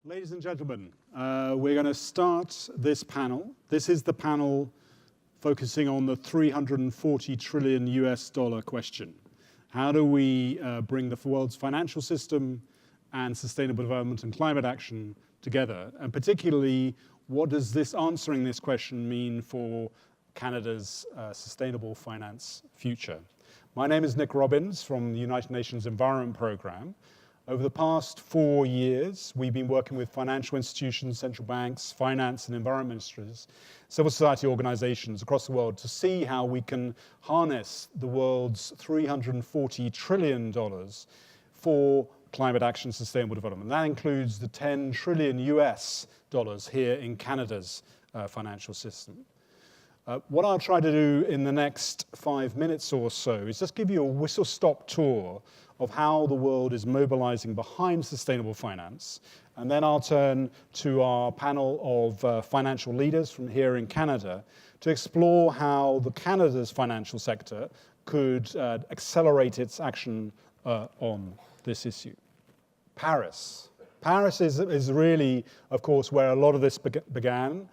Ladies and gentlemen, we're going to start this panel. This is the panel focusing on the $340 trillion US question. How do we bring the world's financial system and sustainable development and climate action together? And particularly, what does answering this question mean for Canada's sustainable finance future? My name is Nick Robbins from the United Nations Environment Programme. Over the past 4 years, we've been working with financial institutions, central banks, finance and environment ministries, civil society organizations across the world to see how we can harness the world's $340 trillion for climate action and sustainable development. That includes the $10 trillion US here in Canada's financial system. What I'll try to do in the next 5 minutes or so is just give you a whistle-stop tour of how the world is mobilizing behind sustainable finance. And then I'll turn to our panel of financial leaders from here in Canada to explore how Canada's financial sector could accelerate its action on this issue. Paris. Paris is really, of course, where a lot of this began.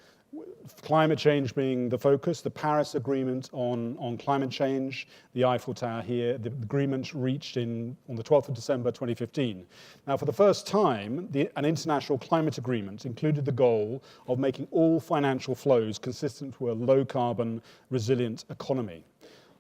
Climate change being the focus, the Paris Agreement on climate change, the Eiffel Tower here, the agreement reached on the 12th of December 2015. Now, for the first time, an international climate agreement included the goal of making all financial flows consistent with a low-carbon, resilient economy.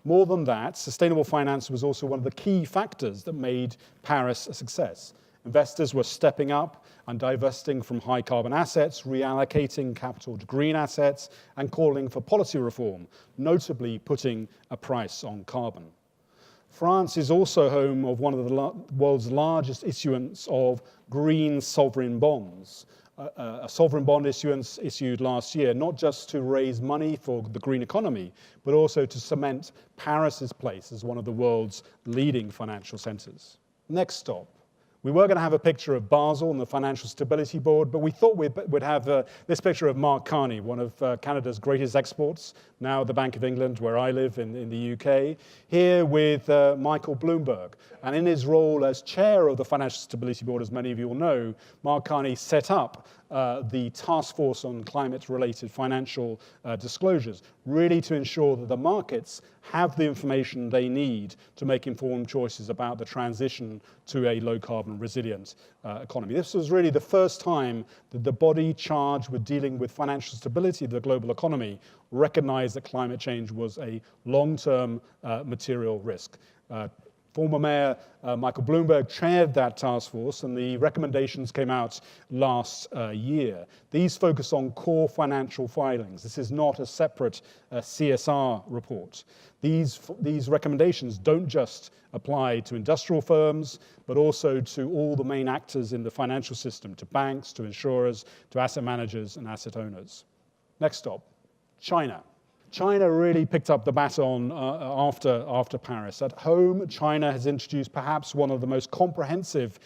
More than that, sustainable finance was also one of the key factors that made Paris a success. Investors were stepping up and divesting from high carbon assets, reallocating capital to green assets, and calling for policy reform, notably putting a price on carbon. France is also home of one of the world's largest issuance of green sovereign bonds. A sovereign bond issuance issued last year, not just to raise money for the green economy, but also to cement Paris's place as one of the world's leading financial centers. Next stop. We were going to have a picture of Basel and the Financial Stability Board, but we thought we'd have this picture of Mark Carney, one of Canada's greatest exports, now at the Bank of England, where I live in the UK, here with Michael Bloomberg. And in his role as chair of the Financial Stability Board, as many of you will know, Mark Carney set up the Task Force on Climate-Related Financial Disclosures, really to ensure that the markets have the information they need to make informed choices about the transition to a low-carbon, resilient economy. This was really the first time that the body charged with dealing with financial stability of the global economy recognized that climate change was a long-term material risk. Former Mayor Michael Bloomberg chaired that task force, and the recommendations came out last year. These focus on core financial filings. This is not a separate CSR report. These recommendations don't just apply to industrial firms, but also to all the main actors in the financial system, to banks, to insurers, to asset managers and asset owners. Next stop, China. China really picked up the baton after Paris. At home, China has introduced perhaps one of the most comprehensive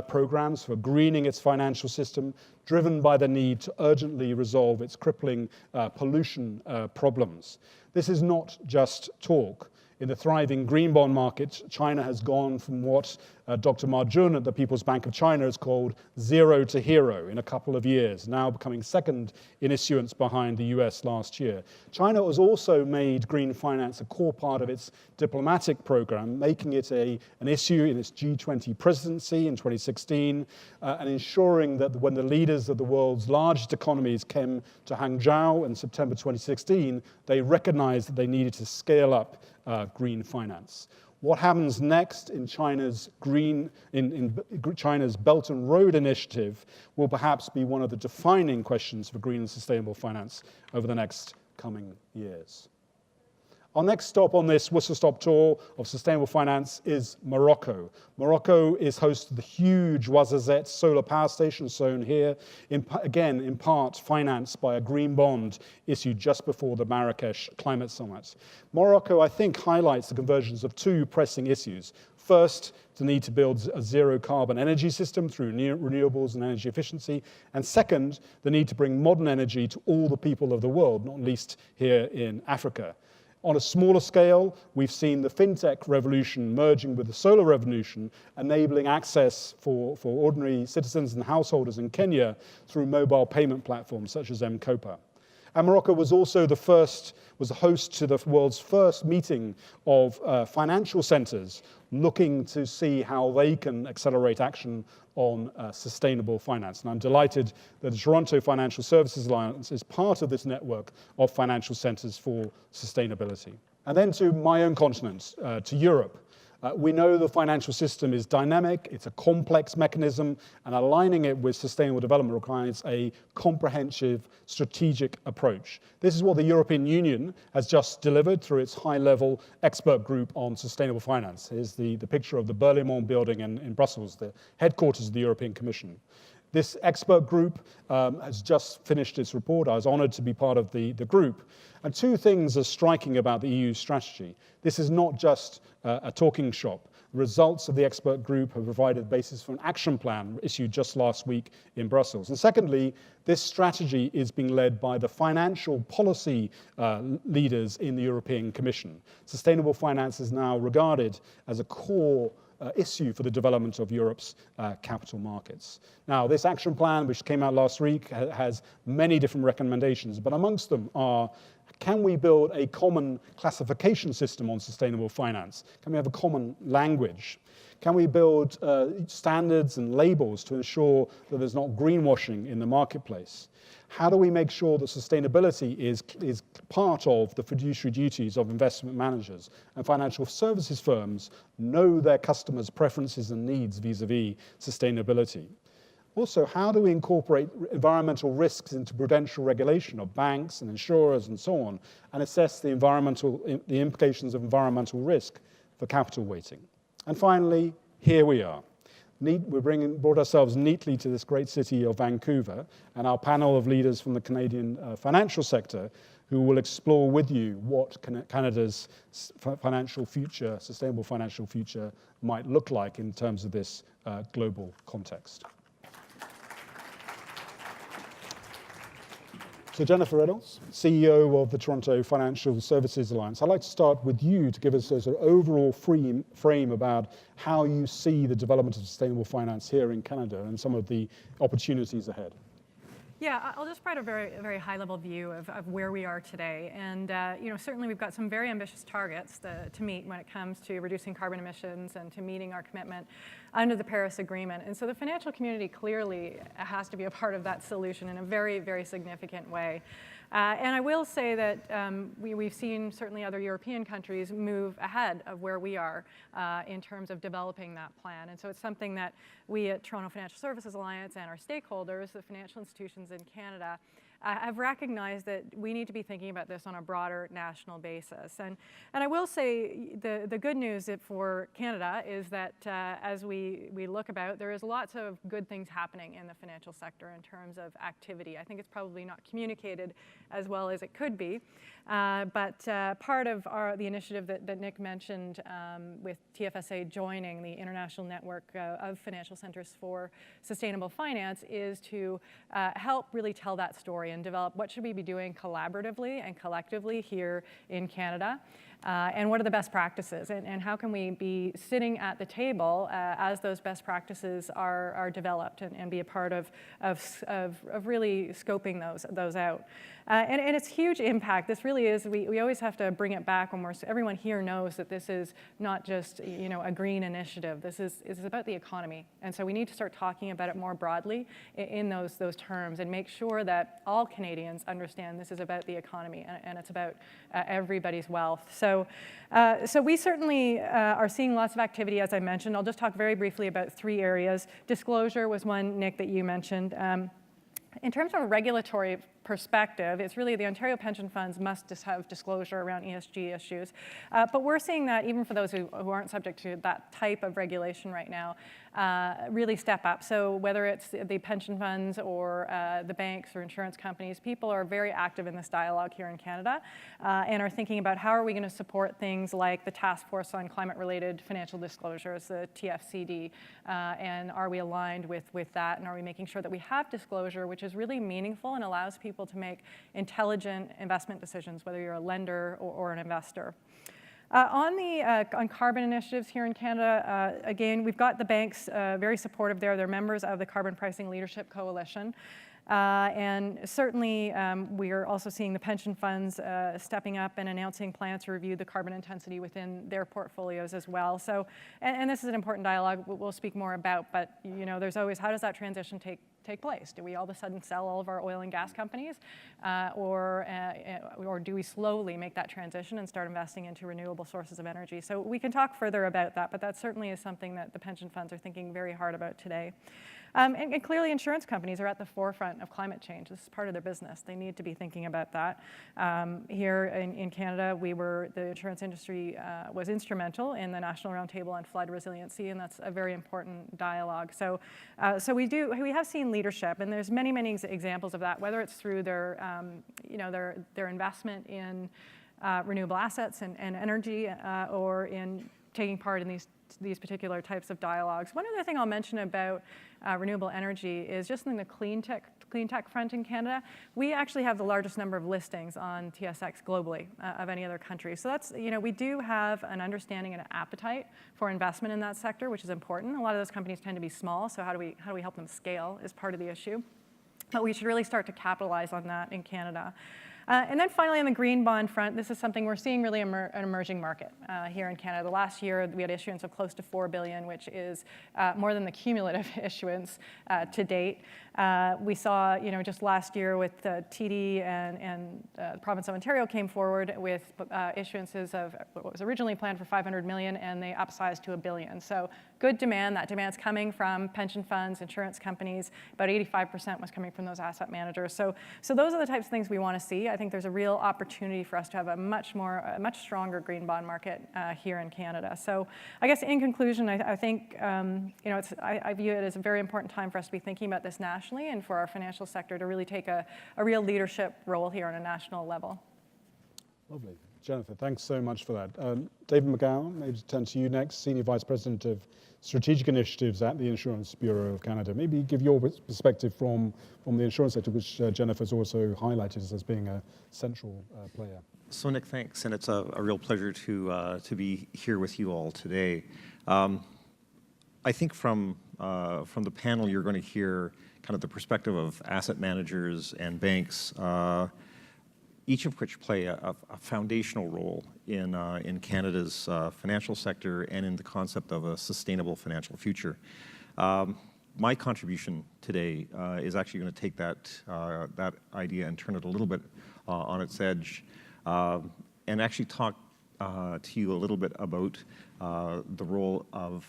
programs for greening its financial system, driven by the need to urgently resolve its crippling pollution problems. This is not just talk. In the thriving green bond market, China has gone from what Dr. Ma Jun at the People's Bank of China has called zero to hero in a couple of years, now becoming second in issuance behind the US last year. China has also made green finance a core part of its diplomatic program, making it an issue in its G20 presidency in 2016, and ensuring that when the leaders of the world's largest economies came to Hangzhou in September 2016, they recognized that they needed to scale up green finance. What happens next in China's China's Belt and Road Initiative will perhaps be one of the defining questions for green and sustainable finance over the next coming years. Our next stop on this whistle-stop tour of sustainable finance is Morocco. Morocco is host to the huge Ouarzazate solar power station shown here, again, in part financed by a green bond issued just before the Marrakesh Climate Summit. Morocco, I think, highlights the convergence of two pressing issues. First, the need to build a zero-carbon energy system through renewables and energy efficiency. And second, the need to bring modern energy to all the people of the world, not least here in Africa. On a smaller scale, we've seen the fintech revolution merging with the solar revolution, enabling access for ordinary citizens and householders in Kenya through mobile payment platforms such as M-Kopa. And Morocco was also the host to the world's first meeting of financial centers looking to see how they can accelerate action on sustainable finance. And I'm delighted that the Toronto Financial Services Alliance is part of this network of financial centers for sustainability. And then to my own continent, to Europe. We know the financial system is dynamic, it's a complex mechanism, and aligning it with sustainable development requires a comprehensive strategic approach. This is what the European Union has just delivered through its high-level expert group on sustainable finance. Here's the picture of the Berlaymont building in Brussels, the headquarters of the European Commission. This expert group has just finished its report. I was honored to be part of the group. And two things are striking about the EU strategy. This is not just a talking shop. The results of the expert group have provided the basis for an action plan issued just last week in Brussels. And secondly, this strategy is being led by the financial policy leaders in the European Commission. Sustainable finance is now regarded as a core issue for the development of Europe's capital markets. Now, this action plan, which came out last week, has many different recommendations, but amongst them are, can we build a common classification system on sustainable finance? Can we have a common language? Can we build standards and labels to ensure that there's not greenwashing in the marketplace? How do we make sure that sustainability is part of the fiduciary duties of investment managers and financial services firms know their customers' preferences and needs vis-a-vis sustainability? Also, how do we incorporate environmental risks into prudential regulation of banks and insurers and so on, and assess the implications of environmental risk for capital weighting? And finally, here we are. Brought ourselves neatly to this great city of Vancouver, and our panel of leaders from the Canadian financial sector who will explore with you what Canada's financial future, sustainable financial future, might look like in terms of this global context. So Jennifer Reynolds, CEO of the Toronto Financial Services Alliance. I'd like to start with you to give us a sort of overall frame about how you see the development of sustainable finance here in Canada and some of the opportunities ahead. Yeah, I'll just provide a very high-level view of where we are today. And certainly we've got some very ambitious targets to meet when it comes to reducing carbon emissions and to meeting our commitment under the Paris Agreement. And so the financial community clearly has to be a part of that solution in a very, very significant way. And I will say that we've seen certainly other European countries move ahead of where we are in terms of developing that plan. And so it's something that we at Toronto Financial Services Alliance and our stakeholders, the financial institutions in Canada, have recognized that we need to be thinking about this on a broader national basis. And I will say the good news for Canada is that as we look about, there is lots of good things happening in the financial sector in terms of activity. I think it's probably not communicated as well as it could be. But part of the initiative that Nick mentioned with TFSA joining the International Network of Financial Centers for Sustainable Finance is to help really tell that story and develop what should we be doing collaboratively and collectively here in Canada. And what are the best practices, and how can we be sitting at the table as those best practices are developed and be a part of really scoping those out. And it's huge impact. This really is, we always have to bring it back when everyone here knows that this is not just a green initiative. This is about the economy. And so we need to start talking about it more broadly in those terms and make sure that all Canadians understand this is about the economy and it's about everybody's wealth. So we certainly are seeing lots of activity, as I mentioned. I'll just talk very briefly about 3 areas. Disclosure was one, Nick, that you mentioned. In terms of a regulatory perspective, it's really the Ontario pension funds must just have disclosure around ESG issues. But we're seeing that even for those who aren't subject to that type of regulation right now, really step up. So whether it's the pension funds or the banks or insurance companies, people are very active in this dialogue here in Canada and are thinking about how are we going to support things like the Task Force on Climate-Related Financial Disclosures, the TFCD, and are we aligned with that, and are we making sure that we have disclosure which is really meaningful and allows people to make intelligent investment decisions, whether you're a lender or an investor. On carbon initiatives here in Canada, again, we've got the banks very supportive there. They're members of the Carbon Pricing Leadership Coalition. And certainly, we are also seeing the pension funds stepping up and announcing plans to review the carbon intensity within their portfolios as well. So, and this is an important dialogue we'll speak more about, but there's always, how does that transition take place? Do we all of a sudden sell all of our oil and gas companies? Or do we slowly make that transition and start investing into renewable sources of energy? So we can talk further about that, but that certainly is something that the pension funds are thinking very hard about today. And clearly insurance companies are at the forefront of climate change. This is part of their business. They need to be thinking about that. Here in Canada, the insurance industry was instrumental in the National Roundtable on Flood Resiliency, and that's a very important dialogue. So we have seen leadership, and there's many examples of that, whether it's through their investment in renewable assets and energy, or in taking part in these particular types of dialogues. One other thing I'll mention about renewable energy is just in the clean tech front in Canada, we actually have the largest number of listings on TSX globally of any other country. So that's, we do have an understanding and an appetite for investment in that sector, which is important. A lot of those companies tend to be small, so how do we help them scale is part of the issue. But we should really start to capitalize on that in Canada. And then finally, on the green bond front, this is something we're seeing really an emerging market here in Canada. The last year, we had issuance of close to $4 billion, which is more than the cumulative issuance to date. We saw, just last year with TD and the province of Ontario came forward with issuances of what was originally planned for $500 million, and they upsized to $1 billion. So good demand. That demand's coming from pension funds, insurance companies. About 85% was coming from those asset managers. So those are the types of things we want to see. I think there's a real opportunity for us to have a much stronger green bond market here in Canada. So I guess in conclusion, I think I view it as a very important time for us to be thinking about this nationally, and for our financial sector to really take a real leadership role here on a national level. Lovely. Jennifer, thanks so much for that. David McGowan, maybe to turn to you next, Senior Vice President of Strategic Initiatives at the Insurance Bureau of Canada. Maybe give your perspective from the insurance sector, which Jennifer's also highlighted as being a central player. So Nick, thanks, and it's a real pleasure to be here with you all today. I think from the panel you're going to hear kind of the perspective of asset managers and banks, each of which play a foundational role in Canada's financial sector and in the concept of a sustainable financial future. My contribution today is actually going to take that idea and turn it a little bit on its edge, and actually talk to you a little bit about the role of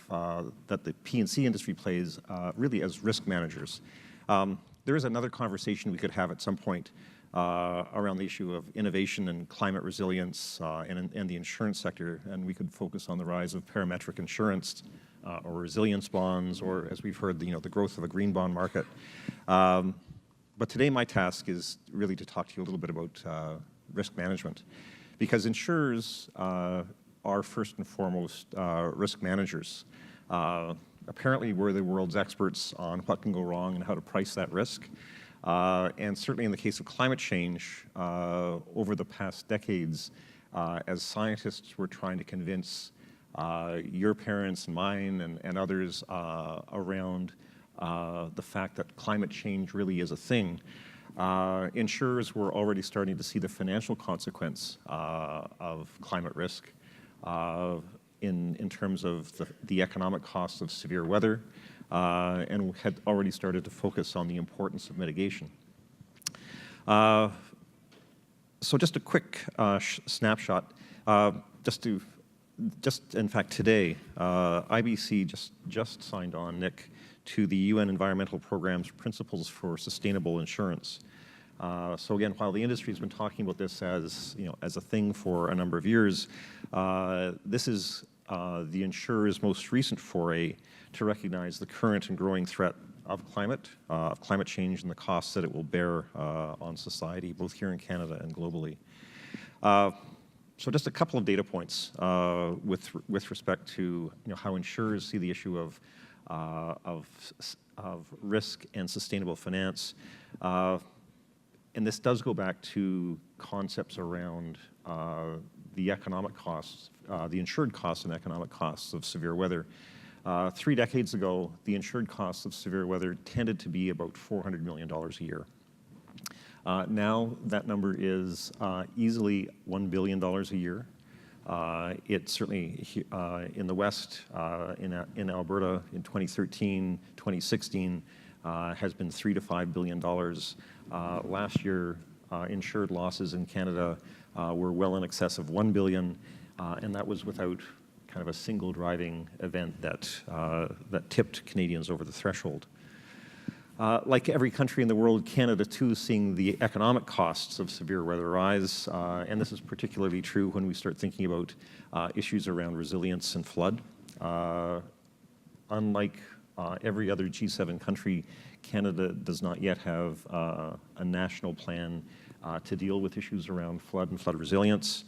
that the P&C industry plays really as risk managers. There is another conversation we could have at some point around the issue of innovation and climate resilience and the insurance sector, and we could focus on the rise of parametric insurance or resilience bonds, or as we've heard, the growth of a green bond market. But today my task is really to talk to you a little bit about risk management, because insurers are first and foremost risk managers. Apparently we're the world's experts on what can go wrong and how to price that risk. And certainly in the case of climate change, over the past decades, as scientists were trying to convince your parents and mine and others around the fact that climate change really is a thing, insurers were already starting to see the financial consequence of climate risk in terms of the economic costs of severe weather, and had already started to focus on the importance of mitigation. So just a quick snapshot. In fact, today, IBC just signed on, Nick, to the UN Environmental Programme's Principles for Sustainable Insurance. So again, while the industry has been talking about this as a thing for a number of years, this is the insurer's most recent foray to recognize the current and growing threat of climate change and the costs that it will bear on society, both here in Canada and globally. So just a couple of data points with respect to how insurers see the issue of risk and sustainable finance. And this does go back to concepts around the economic costs, the insured costs and economic costs of severe weather. 3 decades ago, the insured costs of severe weather tended to be about $400 million a year. Now that number is easily $1 billion a year. It certainly in the West, in Alberta in 2013, 2016, has been $3 to $5 billion. Last year, insured losses in Canada were well in excess of $1 billion, and that was without kind of a single driving event that tipped Canadians over the threshold. Like every country in the world, Canada too is seeing the economic costs of severe weather rise, and this is particularly true when we start thinking about issues around resilience and flood. Unlike every other G7 country, Canada does not yet have a national plan to deal with issues around flood and flood resilience.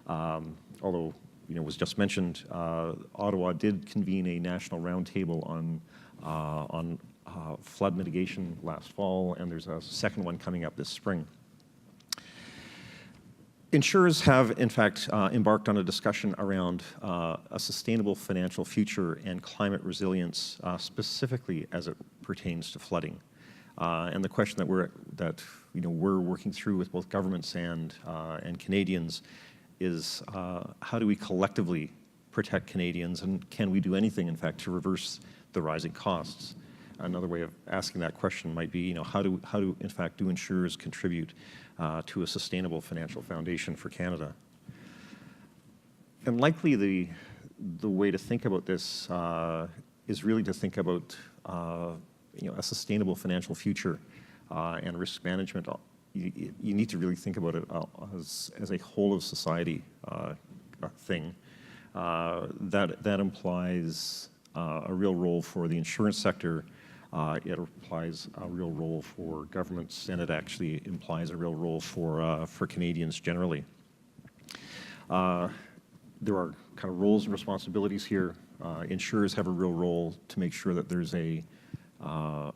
Although, was just mentioned, Ottawa did convene a national roundtable on flood mitigation last fall, and there's a second one coming up this spring. Insurers have, in fact, embarked on a discussion around a sustainable financial future and climate resilience, specifically as it pertains to flooding. And the question that we're working through with both governments and Canadians is how do we collectively protect Canadians, and can we do anything, in fact, to reverse the rising costs? Another way of asking that question might be, how do in fact do insurers contribute to a sustainable financial foundation for Canada? And likely the way to think about this is really to think about a sustainable financial future and risk management. You need to really think about it as a whole of society thing. That implies a real role for the insurance sector. It implies a real role for governments, and it actually implies a real role for Canadians generally. There are kind of roles and responsibilities here. Insurers have a real role to make sure that there's a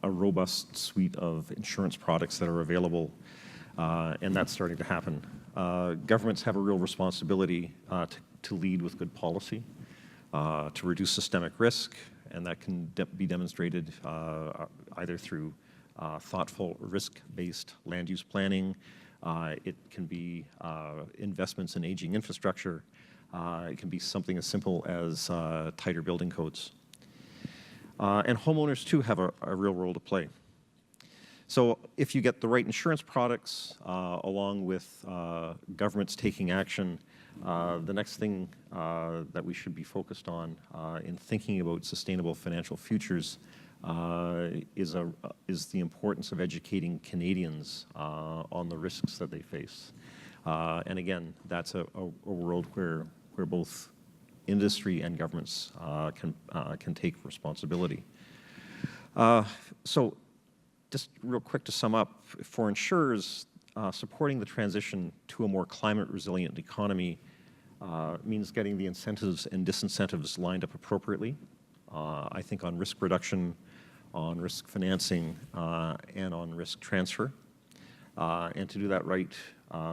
robust suite of insurance products that are available, and that's starting to happen. Governments have a real responsibility to lead with good policy, to reduce systemic risk, and that can be demonstrated either through thoughtful risk-based land use planning. It can be investments in aging infrastructure. It can be something as simple as tighter building codes. And homeowners too have a real role to play. So if you get the right insurance products along with governments taking action, the next thing that we should be focused on in thinking about sustainable financial futures is the importance of educating Canadians on the risks that they face. And again, that's a world where both industry and governments can take responsibility. So just real quick to sum up, for insurers, supporting the transition to a more climate resilient economy means getting the incentives and disincentives lined up appropriately. I think on risk reduction, on risk financing, and on risk transfer. And to do that right,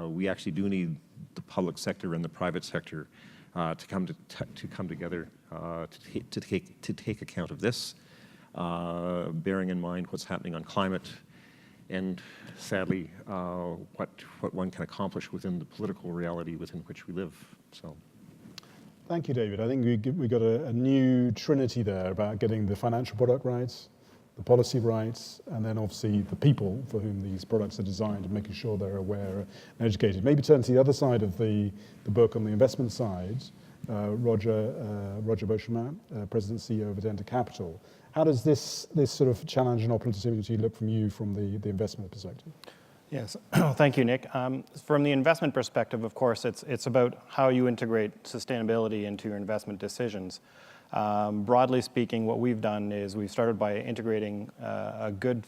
we actually do need the public sector and the private sector to come together to take account of this, bearing in mind what's happening on climate, and sadly, what one can accomplish within the political reality within which we live. So, thank you, David. I think we got a new trinity there about getting the financial product rights, the policy rights, and then obviously the people for whom these products are designed, and making sure they're aware and educated. Maybe turn to the other side of the book on the investment side. Roger Beauchemin, President and CEO of Untitled Capital. How does this sort of challenge and opportunity look from you from the investment perspective? Yes, thank you, Nick. From the investment perspective, of course, it's about how you integrate sustainability into your investment decisions. Broadly speaking, what we've done is we've started by integrating a good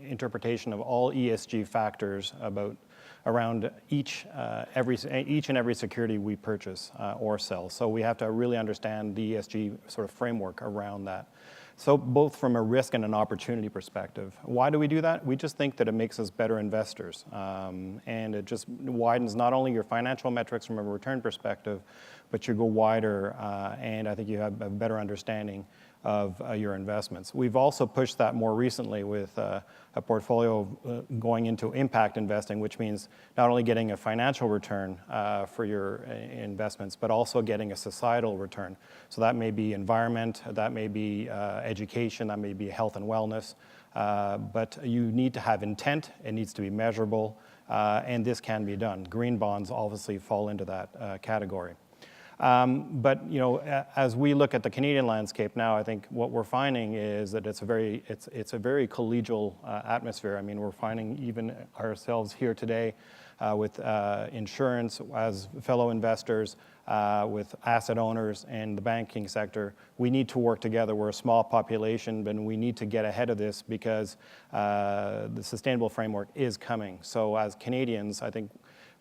interpretation of all ESG factors around each and every security we purchase or sell. So we have to really understand the ESG sort of framework around that. So both from a risk and an opportunity perspective. Why do we do that? We just think that it makes us better investors. And it just widens not only your financial metrics from a return perspective, but you go wider, and I think you have a better understanding of your investments. We've also pushed that more recently with a portfolio going into impact investing, which means not only getting a financial return for your investments, but also getting a societal return. So that may be environment, that may be education, that may be health and wellness, but you need to have intent, it needs to be measurable, and this can be done. Green bonds obviously fall into that category. But as we look at the Canadian landscape now, I think what we're finding is that it's a very collegial atmosphere. I mean, we're finding even ourselves here today with insurance as fellow investors, with asset owners and the banking sector. We need to work together. We're a small population, but we need to get ahead of this because the sustainable framework is coming. So as Canadians, I think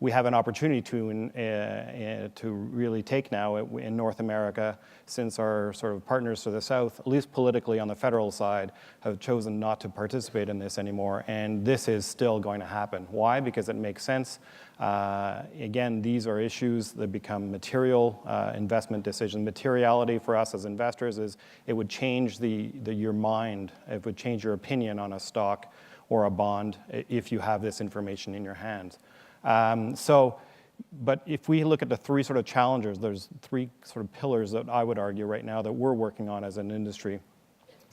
we have an opportunity to really take now in North America, since our sort of partners to the south, at least politically on the federal side, have chosen not to participate in this anymore. And this is still going to happen. Why? Because it makes sense. Again, these are issues that become material investment decisions. Materiality for us as investors is it would change your mind. It would change your opinion on a stock or a bond if you have this information in your hands. But if we look at the three sort of challengers, there's three sort of pillars that I would argue right now that we're working on as an industry.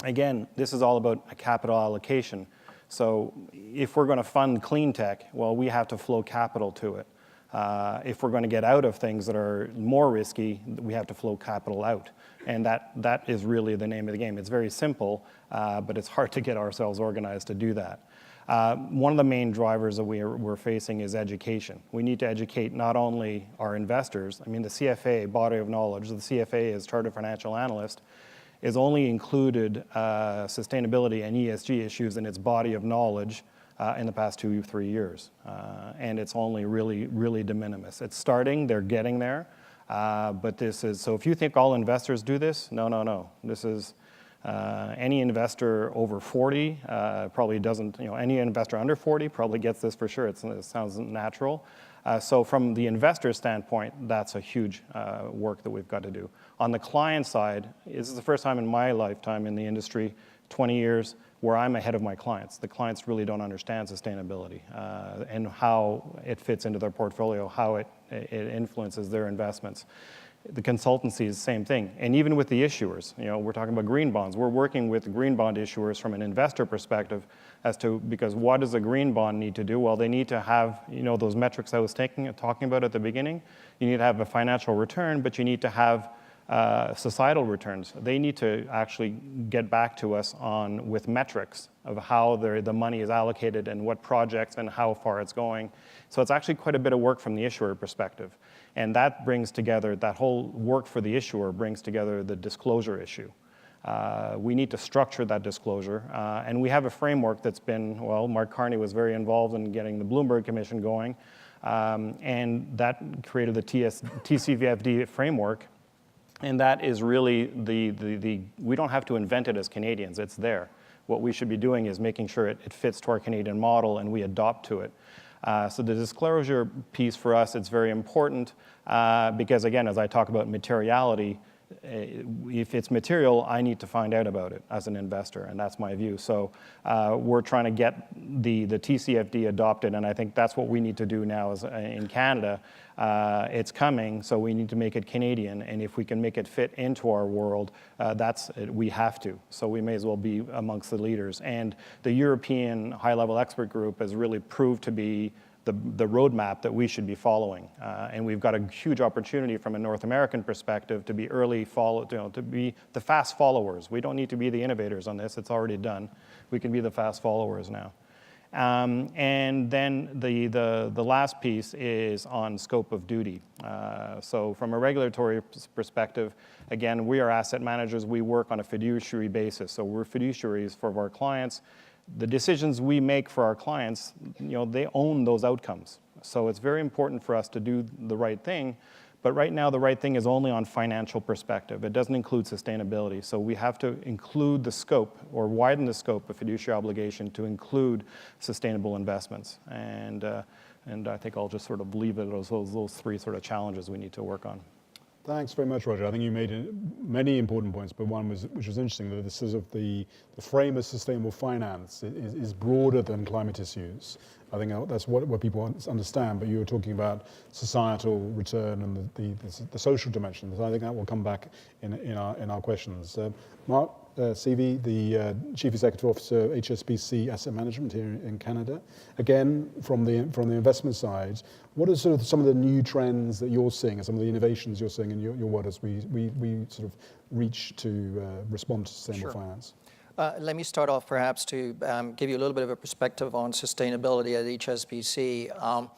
Again, this is all about a capital allocation. So if we're going to fund clean tech, well, we have to flow capital to it. If we're going to get out of things that are more risky, we have to flow capital out. And that is really the name of the game. It's very simple, but it's hard to get ourselves organized to do that. One of the main drivers that we're facing is education. We need to educate not only our investors. I mean, the CFA, body of knowledge, the CFA as Chartered Financial Analyst, is only included sustainability and ESG issues in its body of knowledge in the past 2-3 years. And it's only really de minimis. It's starting, they're getting there. But this is, so if you think all investors do this, no. This is, any investor over 40 probably doesn't, any investor under 40 probably gets this for sure. It sounds natural. So from the investor standpoint, that's a huge work that we've got to do. On the client side, this is the first time in my lifetime in the industry, 20 years, where I'm ahead of my clients. The clients really don't understand sustainability and how it fits into their portfolio, how it influences their investments. The consultancy is the same thing. And even with the issuers, we're talking about green bonds. We're working with green bond issuers from an investor perspective because what does a green bond need to do? Well, they need to have, those metrics I was talking about at the beginning. You need to have a financial return, but you need to have societal returns. They need to actually get back to us with metrics of how the money is allocated and what projects and how far it's going. So it's actually quite a bit of work from the issuer perspective. And that brings together, that whole work for the issuer brings together the disclosure issue. We need to structure that disclosure. And we have a framework that's been, Mark Carney was very involved in getting the Bloomberg Commission going. And that created the TCFD framework. And that is really we don't have to invent it as Canadians, it's there. What we should be doing is making sure it fits to our Canadian model and we adopt to it. So the disclosure piece for us, it's very important because again, as I talk about materiality, if it's material, I need to find out about it as an investor, and that's my view. So we're trying to get the TCFD adopted, and I think that's what we need to do now in Canada. It's coming, so we need to make it Canadian, and if we can make it fit into our world, we have to. So we may as well be amongst the leaders. And the European high-level expert group has really proved to be the roadmap that we should be following. And we've got a huge opportunity from a North American perspective to be to be the fast followers. We don't need to be the innovators on this, it's already done. We can be the fast followers now. And then the last piece is on scope of duty. So from a regulatory perspective, again, we are asset managers. We work on a fiduciary basis. So we're fiduciaries for our clients. The decisions we make for our clients, they own those outcomes. So it's very important for us to do the right thing. But right now, the right thing is only on financial perspective. It doesn't include sustainability. So we have to include the scope or widen the scope of fiduciary obligation to include sustainable investments. And I think I'll just sort of leave it as those three sort of challenges we need to work on. Thanks very much, Roger. I think you made many important points, but one which was interesting, that this is of the frame of sustainable finance is broader than climate issues. I think that's what people understand, but you were talking about societal return and the social dimension. So I think that will come back in our questions. Mark Seavey, the Chief Executive Officer of HSBC Asset Management here in Canada. Again, from the investment side, what are sort of some of the new trends that you're seeing and some of the innovations you're seeing in your world as we sort of reach to respond to sustainable finance? Let me start off perhaps to give you a little bit of a perspective on sustainability at HSBC.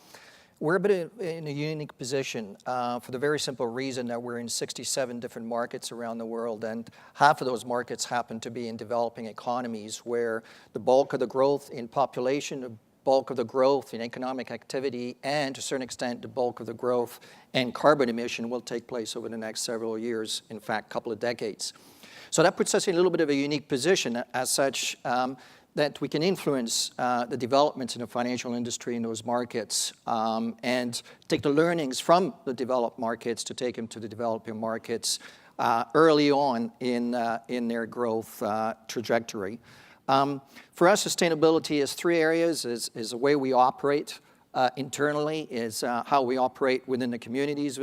We're a bit in a unique position for the very simple reason that we're in 67 different markets around the world, and half of those markets happen to be in developing economies where the bulk of the growth in population, the bulk of the growth in economic activity, and to a certain extent, the bulk of the growth in carbon emission will take place over the next several years, in fact, a couple of decades. So that puts us in a little bit of a unique position as such that we can influence the developments in the financial industry in those markets and take the learnings from the developed markets to take them to the developing markets early on in their growth trajectory. For us, sustainability is three areas, is the way we operate internally, is how we operate within the communities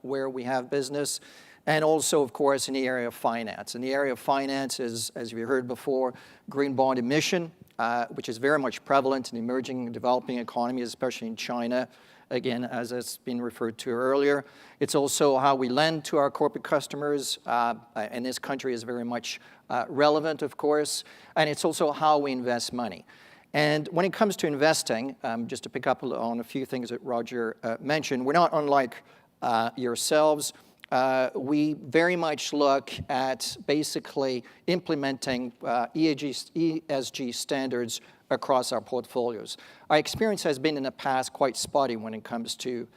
where we have business, and also, of course, in the area of finance. In the area of finance is, as we heard before, green bond emission, which is very much prevalent in emerging and developing economies, especially in China, again, as has been referred to earlier. It's also how we lend to our corporate customers, and this country is very much relevant, of course, and it's also how we invest money. And when it comes to investing, just to pick up on a few things that Roger mentioned, we're not unlike yourselves. We very much look at basically implementing ESG standards across our portfolios. Our experience has been in the past quite spotty when it comes to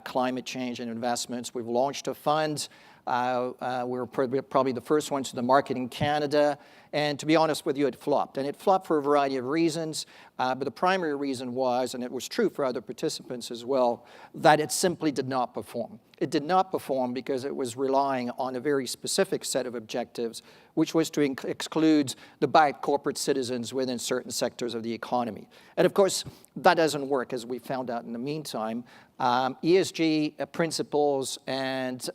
climate change and investments. We've launched a fund. We're probably the first ones to the market in Canada. And to be honest with you, it flopped. And it flopped for a variety of reasons. But the primary reason was, and it was true for other participants as well, that it simply did not perform. It did not perform because it was relying on a very specific set of objectives, which was to exclude the bad corporate citizens within certain sectors of the economy. And of course, that doesn't work, as we found out in the meantime. ESG principles and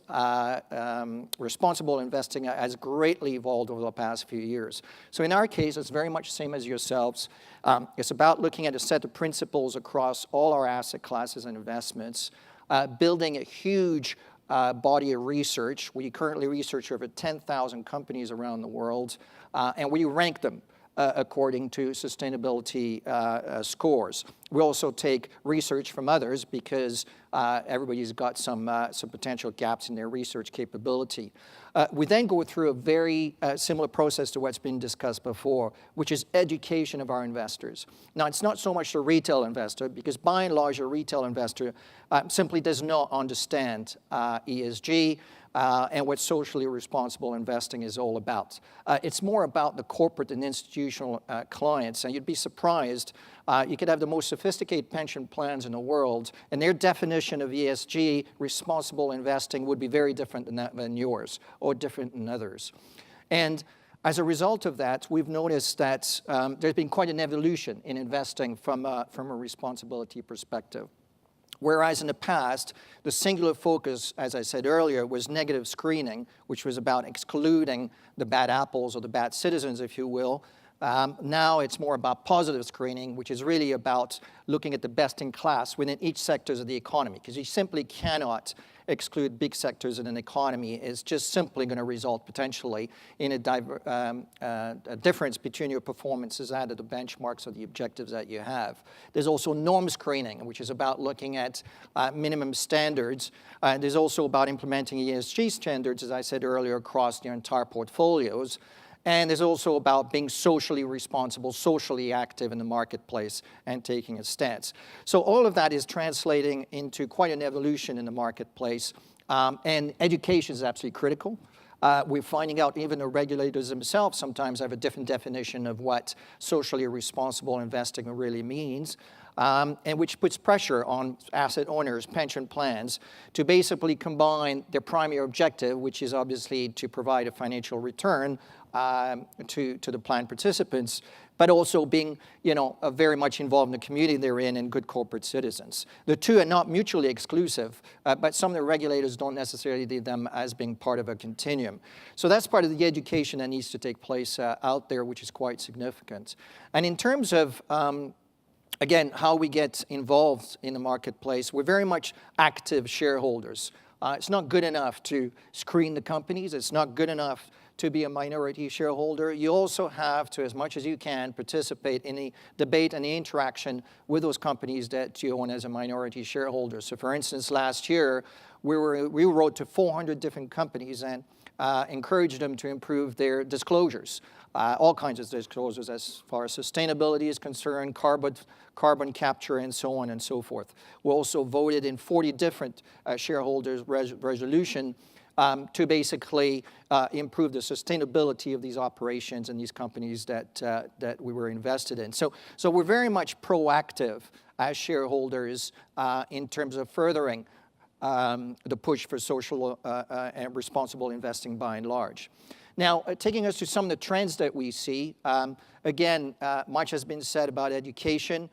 responsible investing has greatly evolved over the past few years. So in our case, it's very much the same as yourselves. It's about looking at a set of principles across all our asset classes and investments, building a huge body of research. We currently research over 10,000 companies around the world, and we rank them according to sustainability scores. We also take research from others because everybody's got some potential gaps in their research capability. We then go through a very similar process to what's been discussed before, which is education of our investors. Now, it's not so much the retail investor, because by and large, a retail investor simply does not understand ESG and what socially responsible investing is all about. It's more about the corporate and institutional clients, and you'd be surprised. You could have the most sophisticated pension plans in the world, and their definition of ESG, responsible investing, would be very different than yours, or different than others. And as a result of that, we've noticed that there's been quite an evolution in investing from a responsibility perspective. Whereas in the past, the singular focus, as I said earlier, was negative screening, which was about excluding the bad apples or the bad citizens, if you will. Now it's more about positive screening, which is really about looking at the best in class within each sectors of the economy, because you simply cannot exclude big sectors in an economy. It's just simply going to result potentially in a difference between your performances and the benchmarks or the objectives that you have. There's also norm screening, which is about looking at minimum standards. There's also about implementing ESG standards, as I said earlier, across your entire portfolios. And there's also about being socially responsible, socially active in the marketplace and taking a stance. So all of that is translating into quite an evolution in the marketplace. And education is absolutely critical. We're finding out even the regulators themselves sometimes have a different definition of what socially responsible investing really means. And which puts pressure on asset owners, pension plans, to basically combine their primary objective, which is obviously to provide a financial return to the plan participants, but also being, very much involved in the community they're in and good corporate citizens. The two are not mutually exclusive, but some of the regulators don't necessarily see them as being part of a continuum. So that's part of the education that needs to take place out there, which is quite significant. And in terms of again, how we get involved in the marketplace, we're very much active shareholders. It's not good enough to screen the companies. It's not good enough to be a minority shareholder. You also have to, as much as you can, participate in the debate and the interaction with those companies that you own as a minority shareholder. So for instance, last year, we wrote to 400 different companies and encouraged them to improve their disclosures. All kinds of disclosures as far as sustainability is concerned, carbon capture, and so on and so forth. We also voted in 40 different shareholders' resolution to basically improve the sustainability of these operations and these companies that we were invested in. So we're very much proactive as shareholders in terms of furthering the push for social and responsible investing by and large. Now, taking us to some of the trends that we see, again, much has been said about education.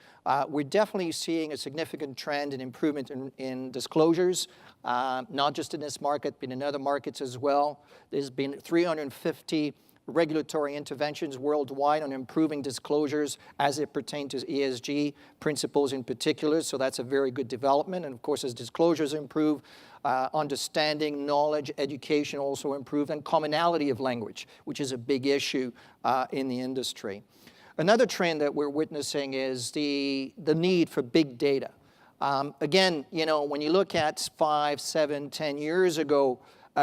We're definitely seeing a significant trend and improvement in disclosures, not just in this market, but in other markets as well. There's been 350 regulatory interventions worldwide on improving disclosures as it pertains to ESG principles in particular, so that's a very good development. And of course, as disclosures improve, understanding, knowledge, education also improve, and commonality of language, which is a big issue in the industry. Another trend that we're witnessing is the need for big data. Again, when you look at 5, 7, 10 years ago,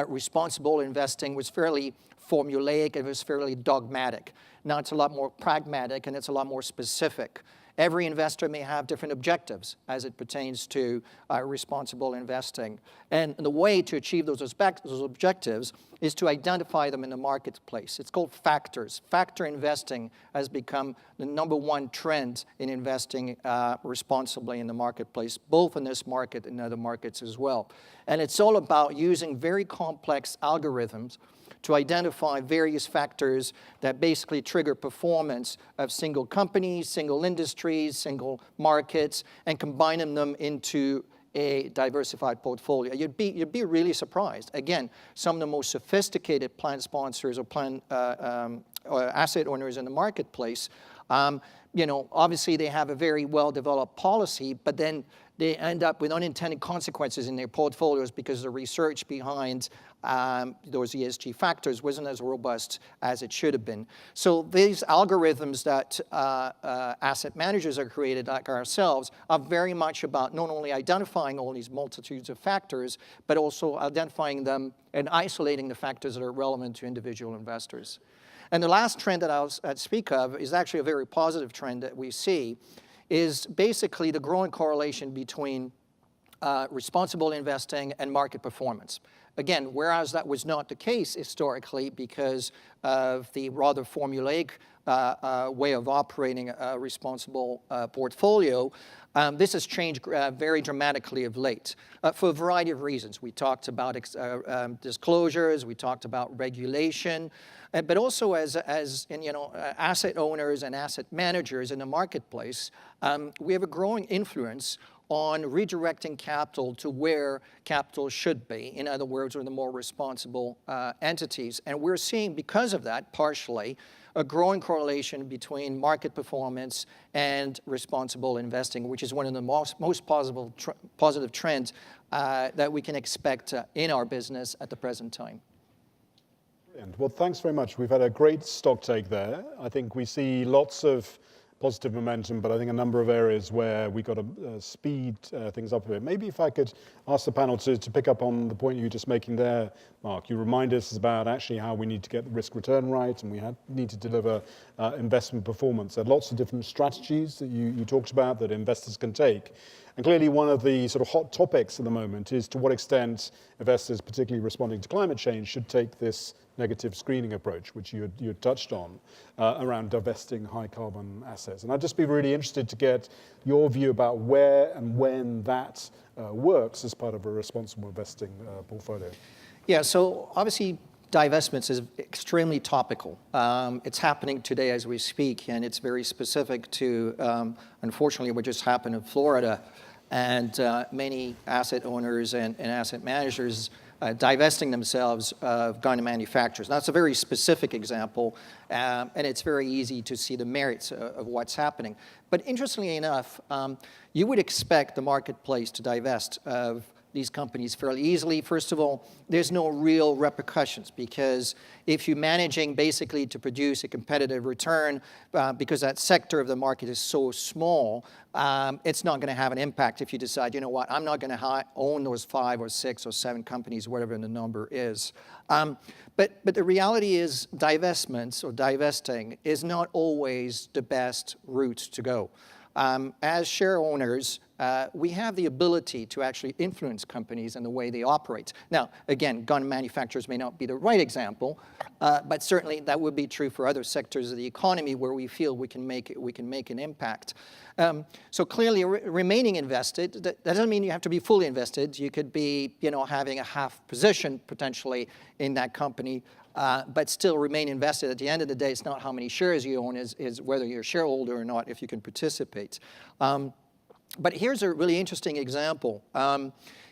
responsible investing was fairly formulaic, it was fairly dogmatic. Now it's a lot more pragmatic and it's a lot more specific. Every investor may have different objectives as it pertains to responsible investing. And the way to achieve those objectives is to identify them in the marketplace. It's called factors. Factor investing has become the #1 trend in investing responsibly in the marketplace, both in this market and other markets as well. And it's all about using very complex algorithms to identify various factors that basically trigger performance of single companies, single industries, single markets, and combining them into a diversified portfolio. You'd be really surprised. Again, some of the most sophisticated plan sponsors or plan or asset owners in the marketplace, obviously they have a very well-developed policy, but then they end up with unintended consequences in their portfolios because the research behind those ESG factors wasn't as robust as it should have been. So these algorithms that asset managers are created, like ourselves, are very much about not only identifying all these multitudes of factors, but also identifying them and isolating the factors that are relevant to individual investors. And the last trend that I'll speak of is actually a very positive trend that we see, is basically the growing correlation between responsible investing and market performance. Again, whereas that was not the case historically because of the rather formulaic way of operating a responsible portfolio, this has changed very dramatically of late for a variety of reasons. We talked about disclosures, we talked about regulation, but also as asset owners and asset managers in the marketplace, we have a growing influence on redirecting capital to where capital should be. In other words, we're the more responsible entities. And we're seeing, because of that, partially, a growing correlation between market performance and responsible investing, which is one of the most positive trends that we can expect in our business at the present time. Brilliant. Well, thanks very much. We've had a great stock take there. I think we see lots of positive momentum, but I think a number of areas where we got to speed things up a bit. Maybe if I could ask the panel to pick up on the point you were just making there, Mark. You remind us about actually how we need to get the risk return right, and we need to deliver investment performance. There are lots of different strategies that you talked about that investors can take. And clearly one of the sort of hot topics at the moment is to what extent investors, particularly responding to climate change, should take this negative screening approach, which you had touched on, around divesting high carbon assets. And I'd just be really interested to get your view about where and when that works as part of a responsible investing portfolio. Yeah, so obviously divestments is extremely topical. It's happening today as we speak, and it's very specific to, unfortunately, what just happened in Florida, and many asset owners and asset managers divesting themselves of gun manufacturers. Now, that's a very specific example, and it's very easy to see the merits of what's happening. But interestingly enough, you would expect the marketplace to divest of these companies fairly easily. First of all, there's no real repercussions, because if you're managing basically to produce a competitive return, because that sector of the market is so small, it's not going to have an impact if you decide, you know what, I'm not going to own those 5 or 6 or 7 companies, whatever the number is. But the reality is divestments or divesting is not always the best route to go. As share owners, we have the ability to actually influence companies and the way they operate. Now, again, gun manufacturers may not be the right example, but certainly that would be true for other sectors of the economy where we feel we can make an impact. So clearly, remaining invested, that doesn't mean you have to be fully invested. You could be, having a half position potentially in that company, but still remain invested. At the end of the day, it's not how many shares you own, is whether you're a shareholder or not, if you can participate. But here's a really interesting example.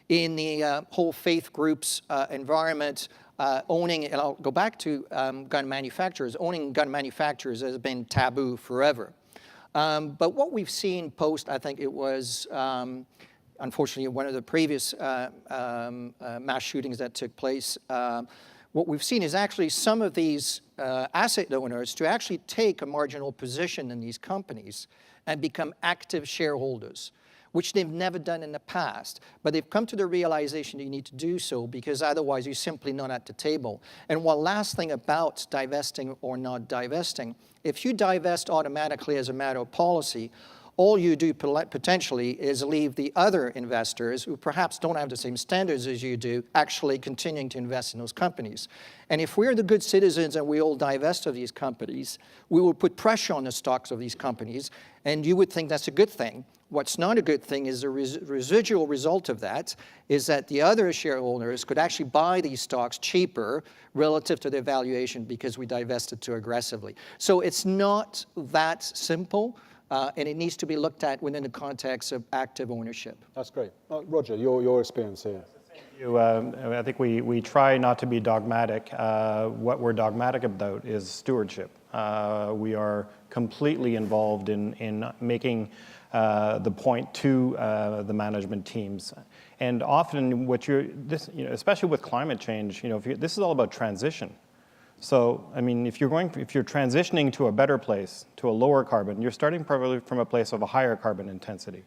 In the whole faith groups environment, owning, and I'll go back to gun manufacturers, owning gun manufacturers has been taboo forever. But what we've seen post, I think it was, unfortunately, one of the previous mass shootings that took place, what we've seen is actually some of these asset owners to actually take a marginal position in these companies and become active shareholders, which they've never done in the past. But they've come to the realization that you need to do so, because otherwise you're simply not at the table. And one last thing about divesting or not divesting, if you divest automatically as a matter of policy, all you do potentially is leave the other investors who perhaps don't have the same standards as you do actually continuing to invest in those companies. And if we're the good citizens and we all divest of these companies, we will put pressure on the stocks of these companies, and you would think that's a good thing. What's not a good thing is the residual result of that is that the other shareholders could actually buy these stocks cheaper relative to their valuation because we divested too aggressively. So it's not that simple. And it needs to be looked at within the context of active ownership. That's great. Roger, your experience here. I think we try not to be dogmatic. What we're dogmatic about is stewardship. We are completely involved in making the point to the management teams. And often especially with climate change, this is all about transition. So, I mean, if you're transitioning to a better place, to a lower carbon, you're starting probably from a place of a higher carbon intensity.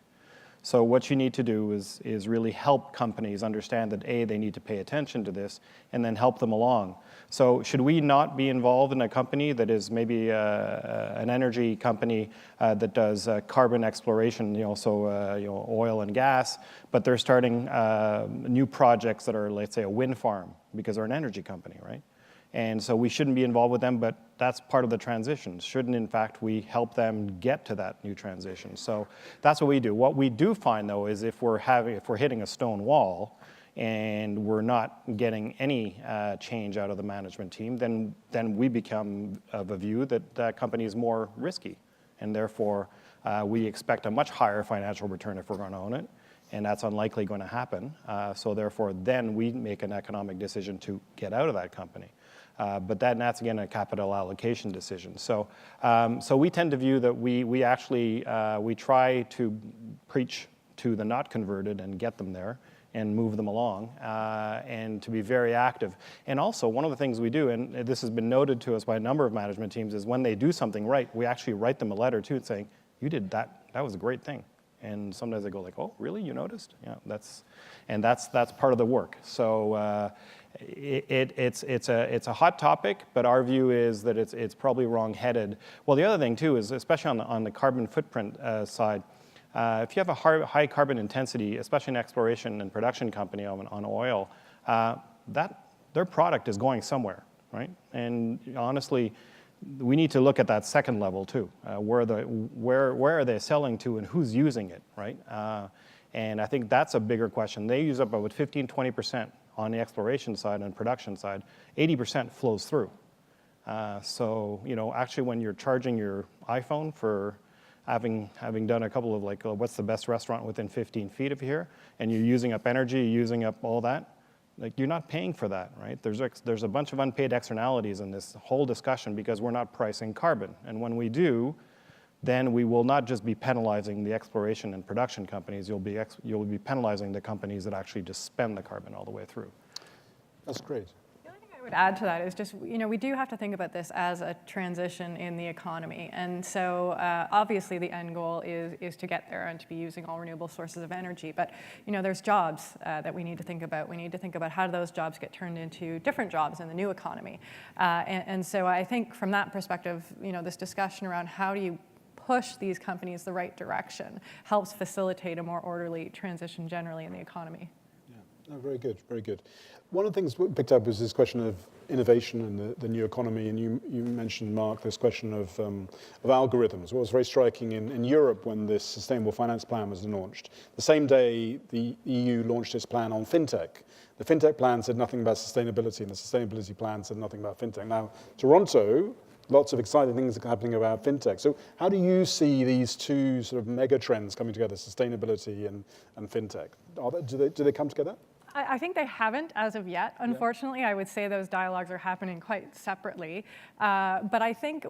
So what you need to do is really help companies understand that, A, they need to pay attention to this, and then help them along. So should we not be involved in a company that is maybe an energy company that does carbon exploration, oil and gas, but they're starting new projects that are, let's say, a wind farm, because they're an energy company, right? And so we shouldn't be involved with them, but that's part of the transition. Shouldn't, in fact, we help them get to that new transition? So that's what we do. What we do find, though, is if we're hitting a stone wall and we're not getting any change out of the management team, then we become of a view that that company is more risky. And therefore, we expect a much higher financial return if we're going to own it. And that's unlikely going to happen. So therefore, then we make an economic decision to get out of that company. But that's again a capital allocation decision. So we tend to view that we actually we try to preach to the not converted and get them there and move them along, and to be very active. And also, one of the things we do, and this has been noted to us by a number of management teams, is when they do something right, we actually write them a letter too, saying, "You did that. That was a great thing." And sometimes they go like, "Oh, really? You noticed?" Yeah, that's part of the work. So it's a hot topic, but our view is that it's probably wrong-headed. Well, the other thing too is, especially on the carbon footprint side. If you have a high carbon intensity, especially an exploration and production company on oil, their product is going somewhere, right? And honestly, we need to look at that second level too. Where are they selling to and who's using it, right? And I think that's a bigger question. They use up about 15-20% on the exploration side and production side. 80% flows through. So actually, when you're charging your iPhone for having done a couple of what's the best restaurant within 15 feet of here, and you're using up energy, you're using up all that, you're not paying for that, right? There's a bunch of unpaid externalities in this whole discussion because we're not pricing carbon. And when we do, then we will not just be penalizing the exploration and production companies, you'll be penalizing the companies that actually just spend the carbon all the way through. That's great. I would add to that is just, we do have to think about this as a transition in the economy. And so obviously the end goal is to get there and to be using all renewable sources of energy. But, there's jobs that we need to think about. We need to think about how do those jobs get turned into different jobs in the new economy. And so I think from that perspective, this discussion around how do you push these companies the right direction helps facilitate a more orderly transition generally in the economy. No, very good, very good. One of the things we picked up was this question of innovation and the new economy, and you mentioned, Mark, this question of algorithms. What was very striking in Europe when this Sustainable Finance Plan was launched, the same day the EU launched its plan on fintech. The fintech plan said nothing about sustainability, and the sustainability plan said nothing about fintech. Now, Toronto, lots of exciting things are happening about fintech. So how do you see these two sort of mega trends coming together, sustainability and fintech? Do they come together? I think they haven't as of yet. Unfortunately, I would say those dialogues are happening quite separately. But I think,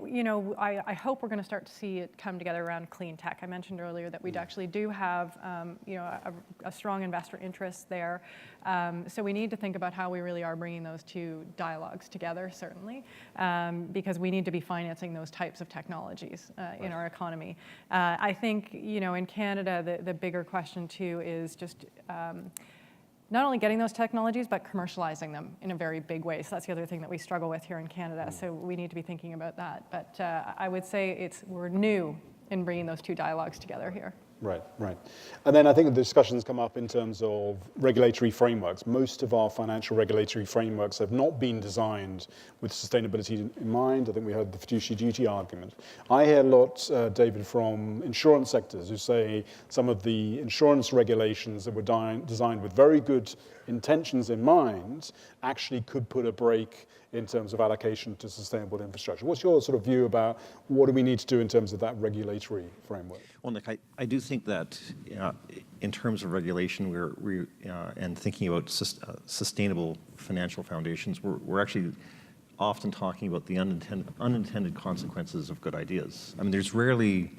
I hope we're going to start to see it come together around clean tech. I mentioned earlier that we actually do have, a strong investor interest there. So we need to think about how we really are bringing those two dialogues together, certainly, because we need to be financing those types of technologies in our economy. I think, in Canada, the bigger question too is just not only getting those technologies, but commercializing them in a very big way. So that's the other thing that we struggle with here in Canada. So we need to be thinking about that. But I would say we're new in bringing those two dialogues together here. Right, right. And then I think the discussions come up in terms of regulatory frameworks. Most of our financial regulatory frameworks have not been designed with sustainability in mind. I think we heard the fiduciary duty argument. I hear a lot, David, from insurance sectors who say some of the insurance regulations that were designed with very good intentions in mind actually could put a brake in terms of allocation to sustainable infrastructure. What's your sort of view about what do we need to do in terms of that regulatory framework? Well, Nick, I do think that in terms of regulation, and thinking about sustainable financial foundations, we're actually often talking about the unintended consequences of good ideas. I mean, there's rarely,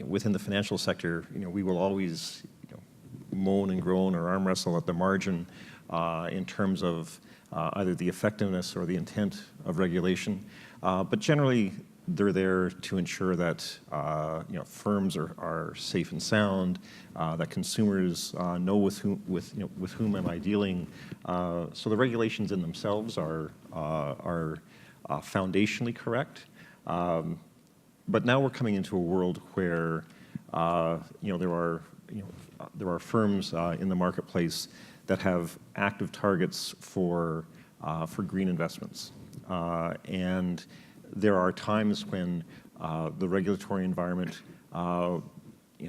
within the financial sector, we will always moan and groan or arm wrestle at the margin in terms of either the effectiveness or the intent of regulation. But generally, they're there to ensure that firms are safe and sound, that consumers know with whom am I dealing. So the regulations in themselves are foundationally correct. But now we're coming into a world where there are firms in the marketplace that have active targets for green investments, and there are times when the regulatory environment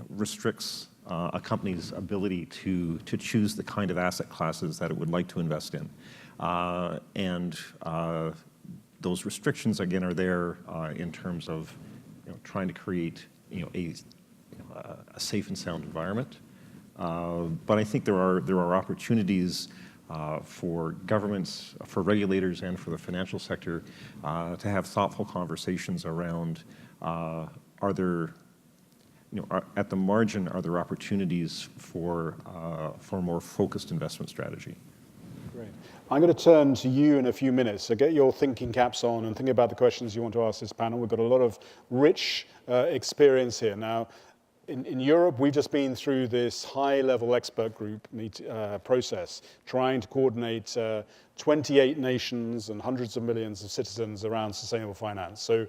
restricts a company's ability to choose the kind of asset classes that it would like to invest in, and those restrictions again are there in terms of trying to create a safe and sound environment. But I think there are opportunities for governments, for regulators, and for the financial sector to have thoughtful conversations around are there, at the margin, are there opportunities for more focused investment strategy? Great. I'm going to turn to you in a few minutes, so get your thinking caps on and think about the questions you want to ask this panel. We've got a lot of rich experience here. Now, in Europe, we've just been through this high-level expert group process, trying to coordinate 28 nations and hundreds of millions of citizens around sustainable finance. So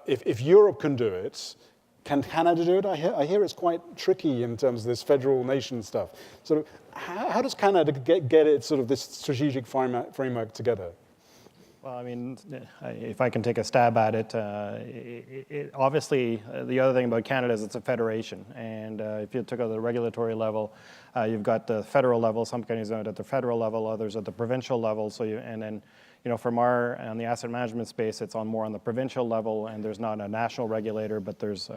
if Europe can do it, can Canada do it? I hear it's quite tricky in terms of this federal nation stuff. So how does Canada get it sort of this strategic framework together? Well, I mean, if I can take a stab at it, obviously, the other thing about Canada is it's a federation. And if you took it at the regulatory level, you've got the federal level, some countries are at the federal level, others at the provincial level. And then, from on the asset management space, it's more on the provincial level, and there's not a national regulator, but there's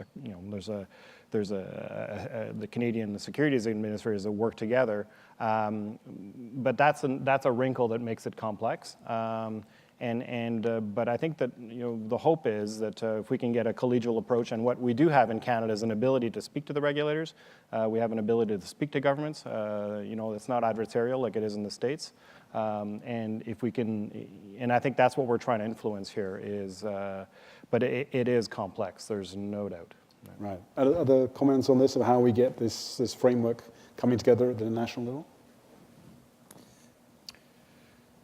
the Canadian Securities Administrators that work together. But that's a wrinkle that makes it complex. But I think that the hope is that if we can get a collegial approach, and what we do have in Canada is an ability to speak to the regulators. We have an ability to speak to governments. It's not adversarial like it is in the States. And if we can, and I think that's what we're trying to influence here is, but it is complex. There's no doubt. Right. Other comments on this of how we get this framework coming together at the national level?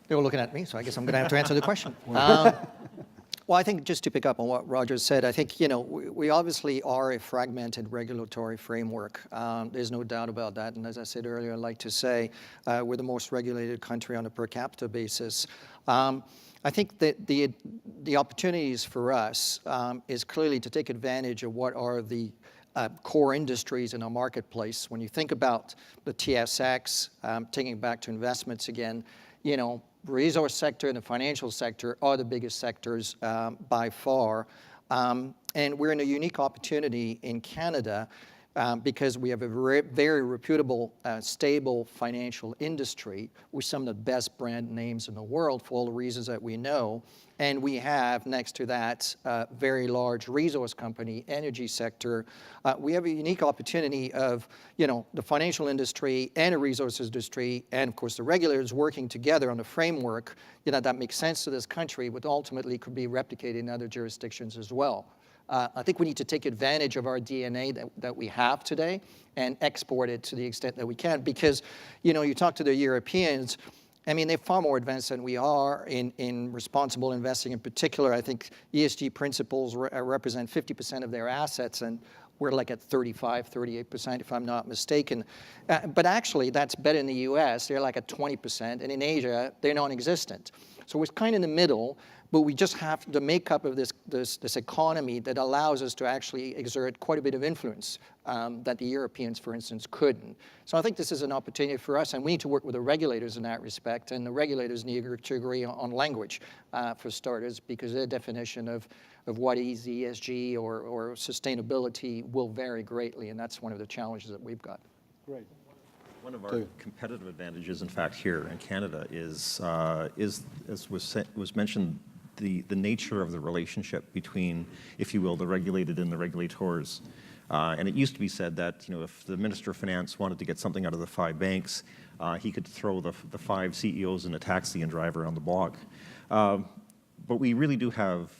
They were looking at me, so I guess I'm going to have to answer the question. Well, I think just to pick up on what Roger said, I think, we obviously are a fragmented regulatory framework. There's no doubt about that. And as I said earlier, I'd like to say we're the most regulated country on a per capita basis. I think that the opportunities for us is clearly to take advantage of what are the core industries in our marketplace. When you think about the TSX, taking it back to investments again, resource sector and the financial sector are the biggest sectors by far. And we're in a unique opportunity in Canada because we have a very reputable, stable financial industry with some of the best brand names in the world for all the reasons that we know. And we have, next to that, very large resource company, energy sector. We have a unique opportunity of, the financial industry and a resources industry, and of course the regulators working together on a framework, that makes sense to this country, but ultimately could be replicated in other jurisdictions as well. I think we need to take advantage of our DNA that we have today and export it to the extent that we can. Because, you talk to the Europeans, I mean, they're far more advanced than we are in responsible investing. In particular, I think ESG principles represent 50% of their assets, and we're like at 35, 38%, if I'm not mistaken. But actually, that's better in the US. They're like at 20%, and in Asia, they're non-existent. So we're kind of in the middle, but we just have the makeup of this economy that allows us to actually exert quite a bit of influence that the Europeans, for instance, couldn't. So I think this is an opportunity for us, and we need to work with the regulators in that respect, and the regulators need to agree on language for starters, because their definition of what is ESG or sustainability will vary greatly, and that's one of the challenges that we've got. Great. One of our competitive advantages, in fact, here in Canada is as was mentioned, the nature of the relationship between, if you will, the regulated and the regulators. And it used to be said that, if the Minister of Finance wanted to get something out of the 5 banks, he could throw the 5 CEOs in a taxi and drive around the block. But we really do have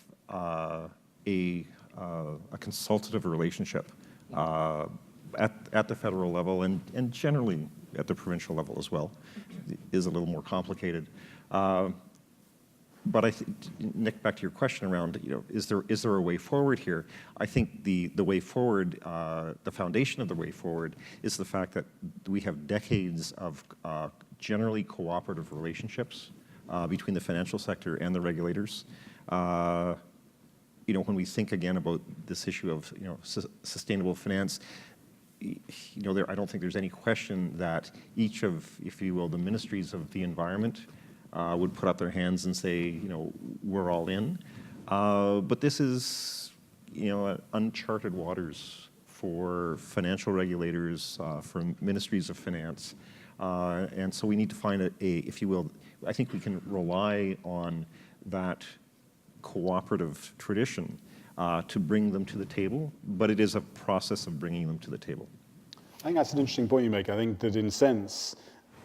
a consultative relationship at the federal level and generally at the provincial level as well. It is a little more complicated. But I think, Nick, back to your question around, is there a way forward here? I think the way forward, the foundation of the way forward is the fact that we have decades of generally cooperative relationships between the financial sector and the regulators. When we think again about this issue of sustainable finance, I don't think there's any question that each of, if you will, the ministries of the environment would put up their hands and say, we're all in. But this is, uncharted waters for financial regulators, for ministries of finance. And so we need to find if you will, I think we can rely on that cooperative tradition to bring them to the table, but it is a process of bringing them to the table. I think that's an interesting point you make. I think that in a sense,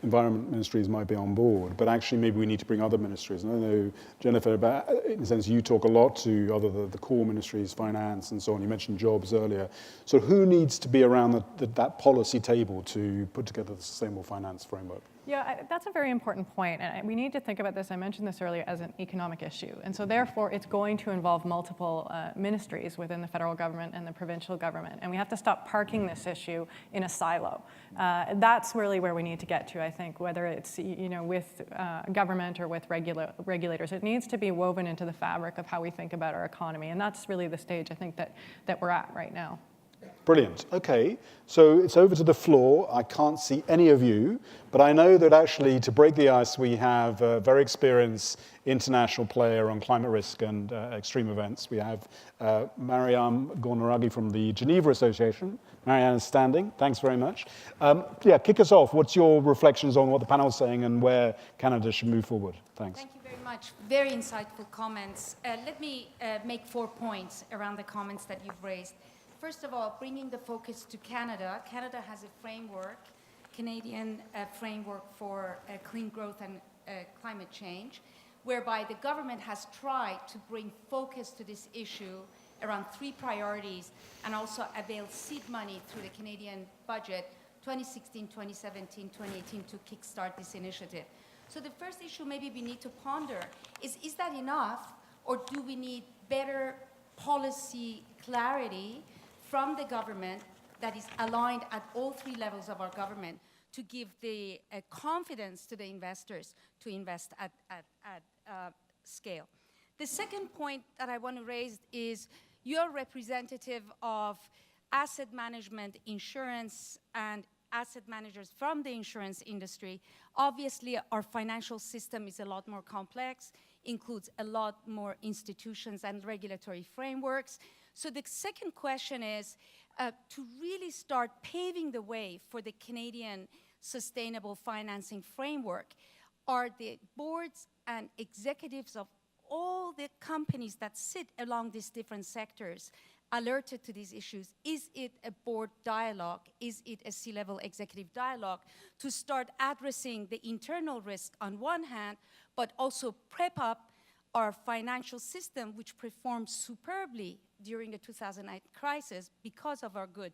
environment ministries might be on board, but actually maybe we need to bring other ministries. And I know, Jennifer, about, in a sense, you talk a lot to the core ministries, finance and so on. You mentioned jobs earlier. So who needs to be around that policy table to put together the sustainable finance framework? Yeah, that's a very important point, and we need to think about this, I mentioned this earlier, as an economic issue. And so therefore, it's going to involve multiple ministries within the federal government and the provincial government. And we have to stop parking this issue in a silo. That's really where we need to get to, I think, whether it's with government or with regulators. It needs to be woven into the fabric of how we think about our economy. And that's really the stage, I think, that we're at right now. Brilliant. Okay, so it's over to the floor. I can't see any of you, but I know that actually to break the ice, we have a very experienced international player on climate risk and extreme events. We have Mariam Gornaragi from the Geneva Association. Marianne is standing. Thanks very much. Kick us off. What's your reflections on what the panel is saying and where Canada should move forward? Thanks. Thank you very much. Very insightful comments. Let me make 4 points around the comments that you've raised. First of all, bringing the focus to Canada. Canada has a framework, Canadian framework for clean growth and climate change, whereby the government has tried to bring focus to this issue around 3 priorities and also avail seed money through the Canadian budget 2016, 2017, 2018 to kickstart this initiative. So the first issue maybe we need to ponder is that enough, or do we need better policy clarity from the government that is aligned at all 3 levels of our government to give the confidence to the investors to invest at scale. The second point that I want to raise is you're representative of asset management, insurance, and asset managers from the insurance industry. Obviously, our financial system is a lot more complex, includes a lot more institutions and regulatory frameworks. So the second question is to really start paving the way for the Canadian sustainable financing framework. Are the boards and executives of all the companies that sit along these different sectors alerted to these issues? Is it a board dialogue? Is it a C-level executive dialogue to start addressing the internal risk on one hand, but also prep up our financial system, which performed superbly during the 2008 crisis because of our good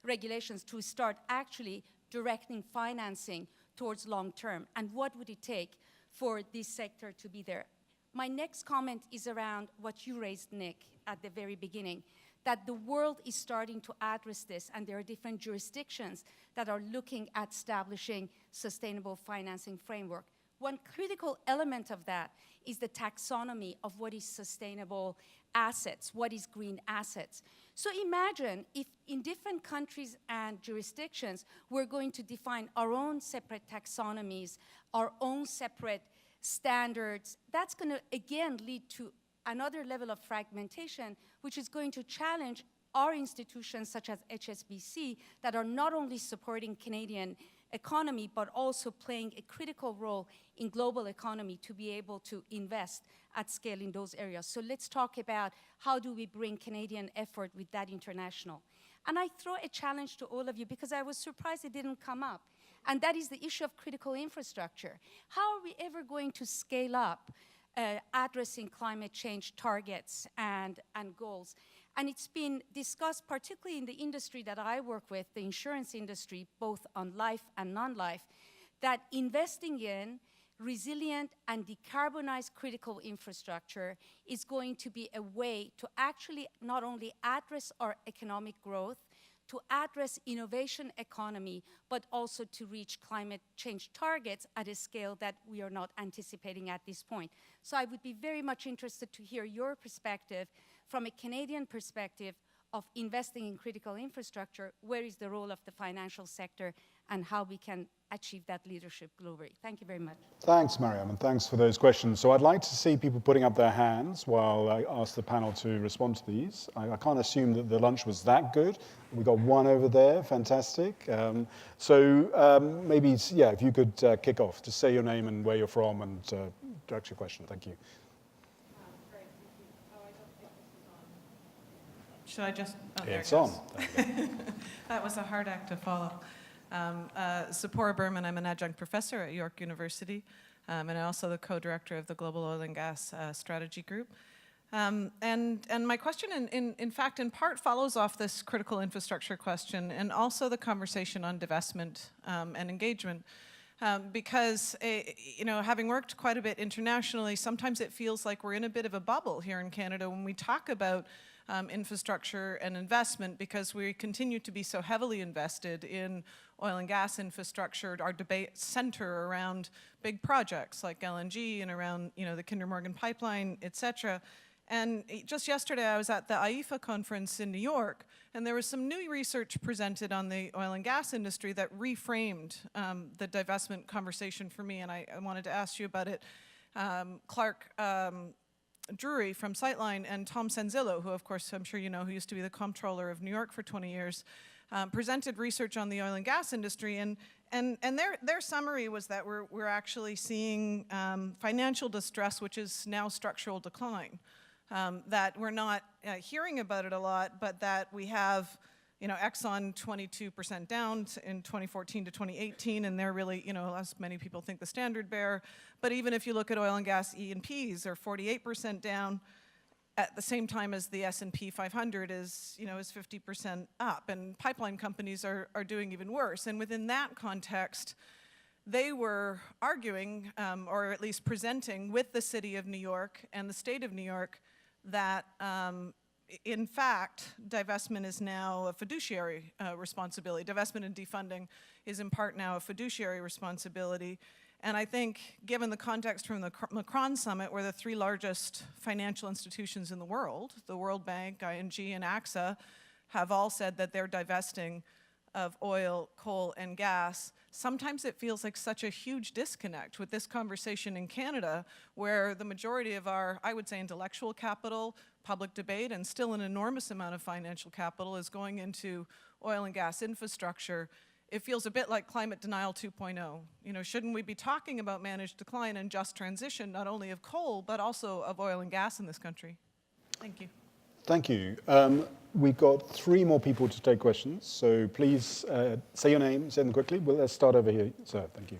regulations, to start actually directing financing towards long term? And what would it take for this sector to be there? My next comment is around what you raised, Nick, at the very beginning, that the world is starting to address this, and there are different jurisdictions that are looking at establishing sustainable financing framework. One critical element of that is the taxonomy of what is sustainable assets, what is green assets. So imagine if in different countries and jurisdictions, we're going to define our own separate taxonomies, our own separate standards. That's going to, again, lead to another level of fragmentation, which is going to challenge our institutions such as HSBC that are not only supporting Canadian economy, but also playing a critical role in global economy to be able to invest at scale in those areas. So let's talk about how do we bring Canadian effort with that international. And I throw a challenge to all of you because I was surprised it didn't come up. And that is the issue of critical infrastructure. How are we ever going to scale up addressing climate change targets and goals? And it's been discussed, particularly in the industry that I work with, the insurance industry, both on life and non-life, that investing in resilient and decarbonized critical infrastructure is going to be a way to actually not only address our economic growth, to address innovation economy, but also to reach climate change targets at a scale that we are not anticipating at this point. So I would be very much interested to hear your perspective from a Canadian perspective of investing in critical infrastructure, where is the role of the financial sector, and how we can achieve that leadership globally. Thank you very much. Thanks, Mariam, and thanks for those questions. So I'd like to see people putting up their hands while I ask the panel to respond to these. I can't assume that the lunch was that good. We got one over there, fantastic. Maybe, yeah, if you could kick off, just say your name and where you're from and direct your question. Thank you. Great, thank you. Oh, I don't think this is on. Should I just? Oh, Yeah, there it's it on. goes. That was a hard act to follow. Sephora Berman, I'm an adjunct professor at York University, and I'm also the co-director of the Global Oil and Gas Strategy Group. And my question, in fact, in part follows off this critical infrastructure question and also the conversation on divestment and engagement. Because, having worked quite a bit internationally, sometimes it feels like we're in a bit of a bubble here in Canada when we talk about infrastructure and investment, because we continue to be so heavily invested in oil and gas infrastructure. Our debates center around big projects like LNG and around the Kinder Morgan pipeline, et cetera. And just yesterday, I was at the IEFA conference in New York, and there was some new research presented on the oil and gas industry that reframed the divestment conversation for me, and I wanted to ask you about it. Clark Drury from Sightline and Tom Sanzillo, who of course I'm sure you know, who used to be the comptroller of New York for 20 years, presented research on the oil and gas industry, and their summary was that we're actually seeing financial distress, which is now structural decline. That we're not hearing about it a lot, but that we have, Exxon 22% down in 2014 to 2018, and they're really, as many people think, the standard bearer. But even if you look at oil and gas E&Ps, they're 48% down at the same time as the S&P 500 is 50% up, and pipeline companies are doing even worse. And within that context, they were arguing, or at least presenting with the city of New York and the state of New York, that in fact, divestment is now a fiduciary responsibility. Divestment and defunding is in part now a fiduciary responsibility. And I think, given the context from the Macron summit, where the three largest financial institutions in the world, the World Bank, ING, and AXA, have all said that they're divesting of oil, coal, and gas, sometimes it feels like such a huge disconnect with this conversation in Canada, where the majority of our, I would say, intellectual capital, public debate, and still an enormous amount of financial capital is going into oil and gas infrastructure. It feels a bit like climate denial 2.0. Shouldn't we be talking about managed decline and just transition, not only of coal, but also of oil and gas in this country? Thank you. Thank you. We've got 3 more people to take questions, so please say your name, say them quickly. Well, let's start over here. Sir, thank you.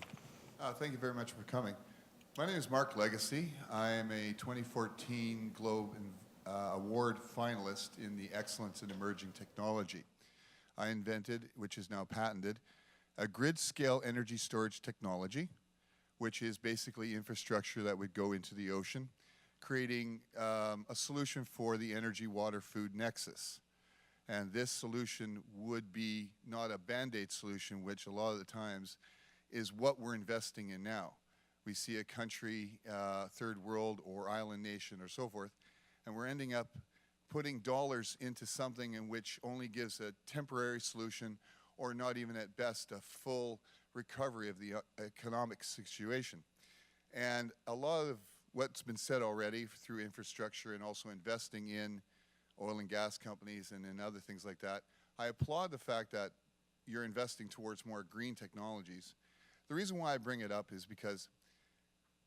Thank you very much for coming. My name is Mark Legacy. I am a 2014 Globe Award finalist in the Excellence in Emerging Technology. I invented, which is now patented, a grid-scale energy storage technology, which is basically infrastructure that would go into the ocean, creating a solution for the energy, water, food nexus. And this solution would be not a Band-Aid solution, which a lot of the times is what we're investing in now. We see a country, third world or island nation or so forth, and we're ending up putting dollars into something in which only gives a temporary solution, or not even at best a full recovery of the economic situation. And a lot of what's been said already through infrastructure and also investing in oil and gas companies and in other things like that, I applaud the fact that you're investing towards more green technologies. The reason why I bring it up is because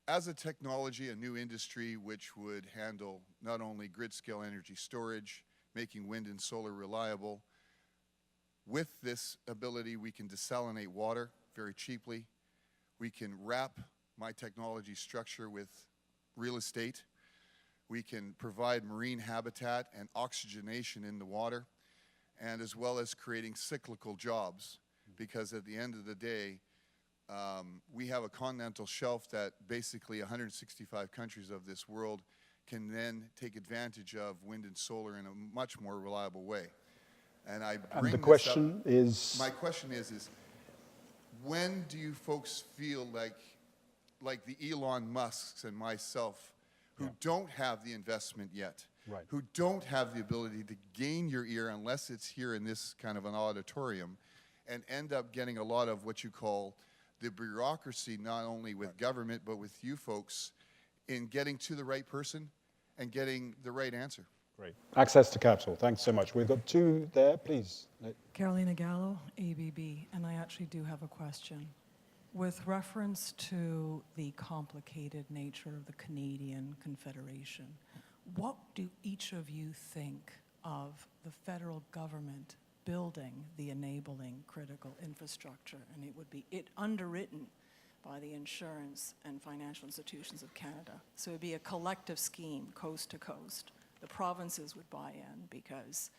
as a technology, a new industry which would handle not only grid-scale energy storage, making wind and solar reliable, with this ability we can desalinate water very cheaply. We can wrap my technology structure with real estate. We can provide marine habitat and oxygenation in the water, and as well as creating cyclical jobs, because at the end of the day, we have a continental shelf that basically 165 countries of this world can then take advantage of wind and solar in a much more reliable way. And I bring the this question up, is? My question is when do you folks feel like the Elon Musks and myself, who don't have the investment yet, Right. who don't have the ability to gain your ear unless it's here in this kind of an auditorium, and end up getting a lot of what you call the bureaucracy, not only with government, but with you folks, in getting to the right person and getting the right answer. Great. Access to capital. Thanks so much. We've got two there, please. Carolina Gallo, ABB, and I actually do have a question. With reference to the complicated nature of the Canadian Confederation, what do each of you think of the federal government building the enabling critical infrastructure? And it would be underwritten by the insurance and financial institutions of Canada. So it would be a collective scheme, coast to coast. The provinces would buy in because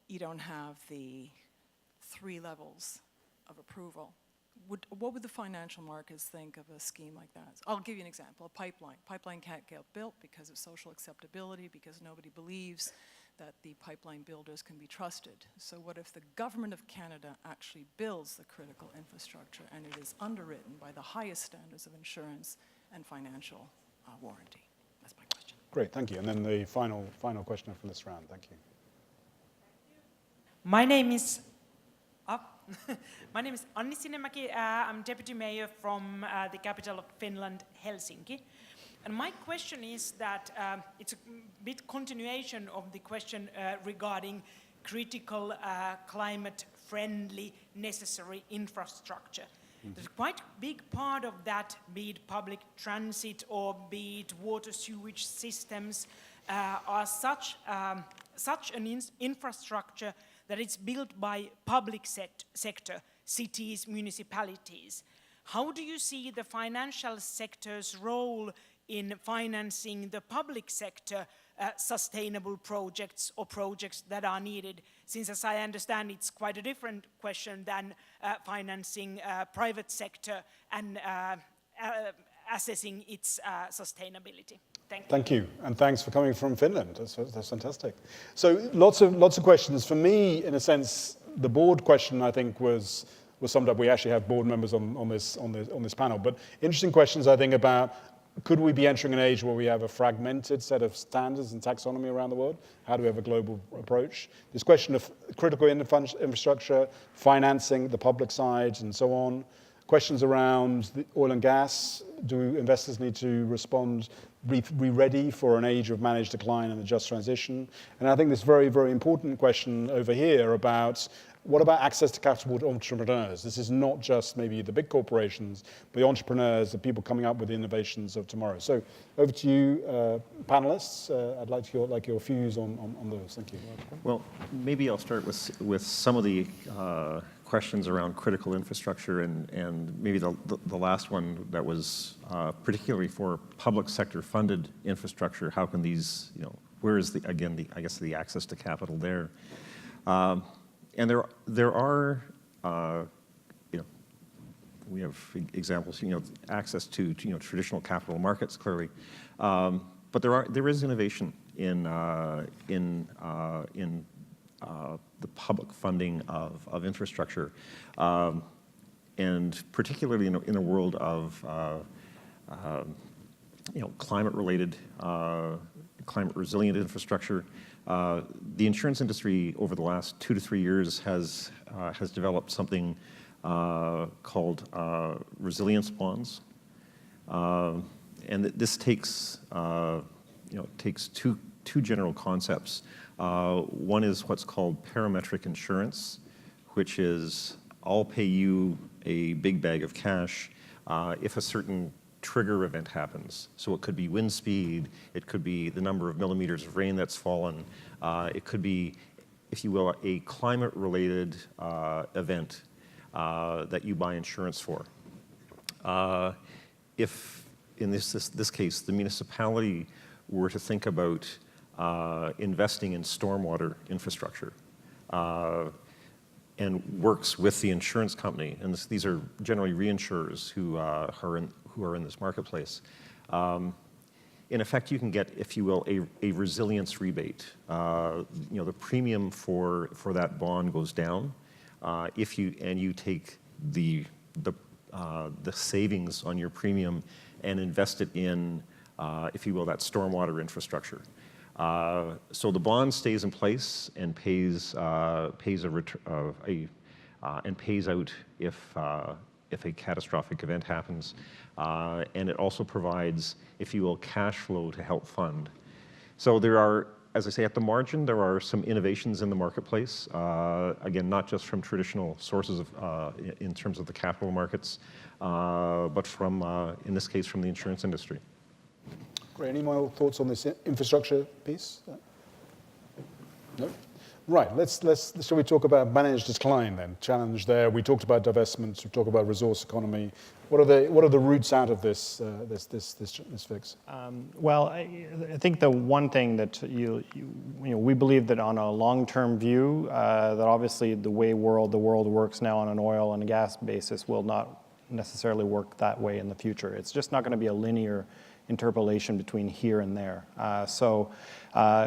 you don't have the 3 levels of approval. What would the financial markets think of a scheme like that? I'll give you an example, a pipeline. Pipeline can't get built because of social acceptability, because nobody believes that the pipeline builders can be trusted. So what if the government of Canada actually builds the critical infrastructure and it is underwritten by the highest standards of insurance and financial warranty? That's my question. Great, thank you. And then the final questioner from this round. Thank you. My name is Anni Sinnemäki. I'm deputy mayor from the capital of Finland, Helsinki. And my question is that it's a bit continuation of the question regarding critical, climate-friendly, necessary infrastructure. There's quite a big part of that, be it public transit or be it water sewage systems, are such an infrastructure that it's built by public sector, cities, municipalities. How do you see the financial sector's role in financing the public sector sustainable projects or projects that are needed? Since, as I understand, it's quite a different question than financing private sector and assessing its sustainability. Thank you, and thanks for coming from Finland. That's fantastic. So lots of questions. For me, in a sense, the board question I think was summed up. We actually have board members on this panel, but interesting questions I think about. Could we be entering an age where we have a fragmented set of standards and taxonomy around the world? How do we have a global approach? This question of critical infrastructure, financing, the public side, and so on. Questions around the oil and gas. Do investors need to respond, be ready for an age of managed decline and a just transition? And I think this very, very important question over here about what about access to capital to entrepreneurs? This is not just maybe the big corporations, but the entrepreneurs, the people coming up with the innovations of tomorrow. So over to you, panelists. I'd like your views on those. Thank you. Well, maybe I'll start with some of the questions around critical infrastructure and maybe the last one that was particularly for public sector funded infrastructure. How can these, where is the access to capital there? And there are, we have examples, access to traditional capital markets clearly, but there is innovation in the public funding of infrastructure, and particularly in a world of climate-related, climate-resilient infrastructure. The insurance industry over the last 2 to 3 years has developed something called resilience bonds, and this takes two general concepts. One is what's called parametric insurance, which is I'll pay you a big bag of cash if a certain trigger event happens. So it could be wind speed, it could be the number of millimeters of rain that's fallen, it could be, if you will, a climate-related event that you buy insurance for. If, in this case, the municipality were to think about investing in stormwater infrastructure and works with the insurance company, and these are generally reinsurers who are in this marketplace. In effect, you can get, if you will, a resilience rebate. The premium for that bond goes down if you take the savings on your premium and invest it in, if you will, that stormwater infrastructure. So the bond stays in place and pays out if a catastrophic event happens, and it also provides, if you will, cash flow to help fund. So there are, as I say, at the margin, there are some innovations in the marketplace. Again, not just from traditional sources of, in terms of the capital markets, but from, in this case, from the insurance industry. Great. Any more thoughts on this infrastructure piece? No? Right. Shall we talk about managed decline then? Challenge there. We talked about divestments. We talked about resource economy. What are the roots out of this fix? Well, I think the one thing that we believe that on a long-term view, that obviously the way the world works now on an oil and gas basis will not necessarily work that way in the future. It's just not going to be a linear interpolation between here and there. So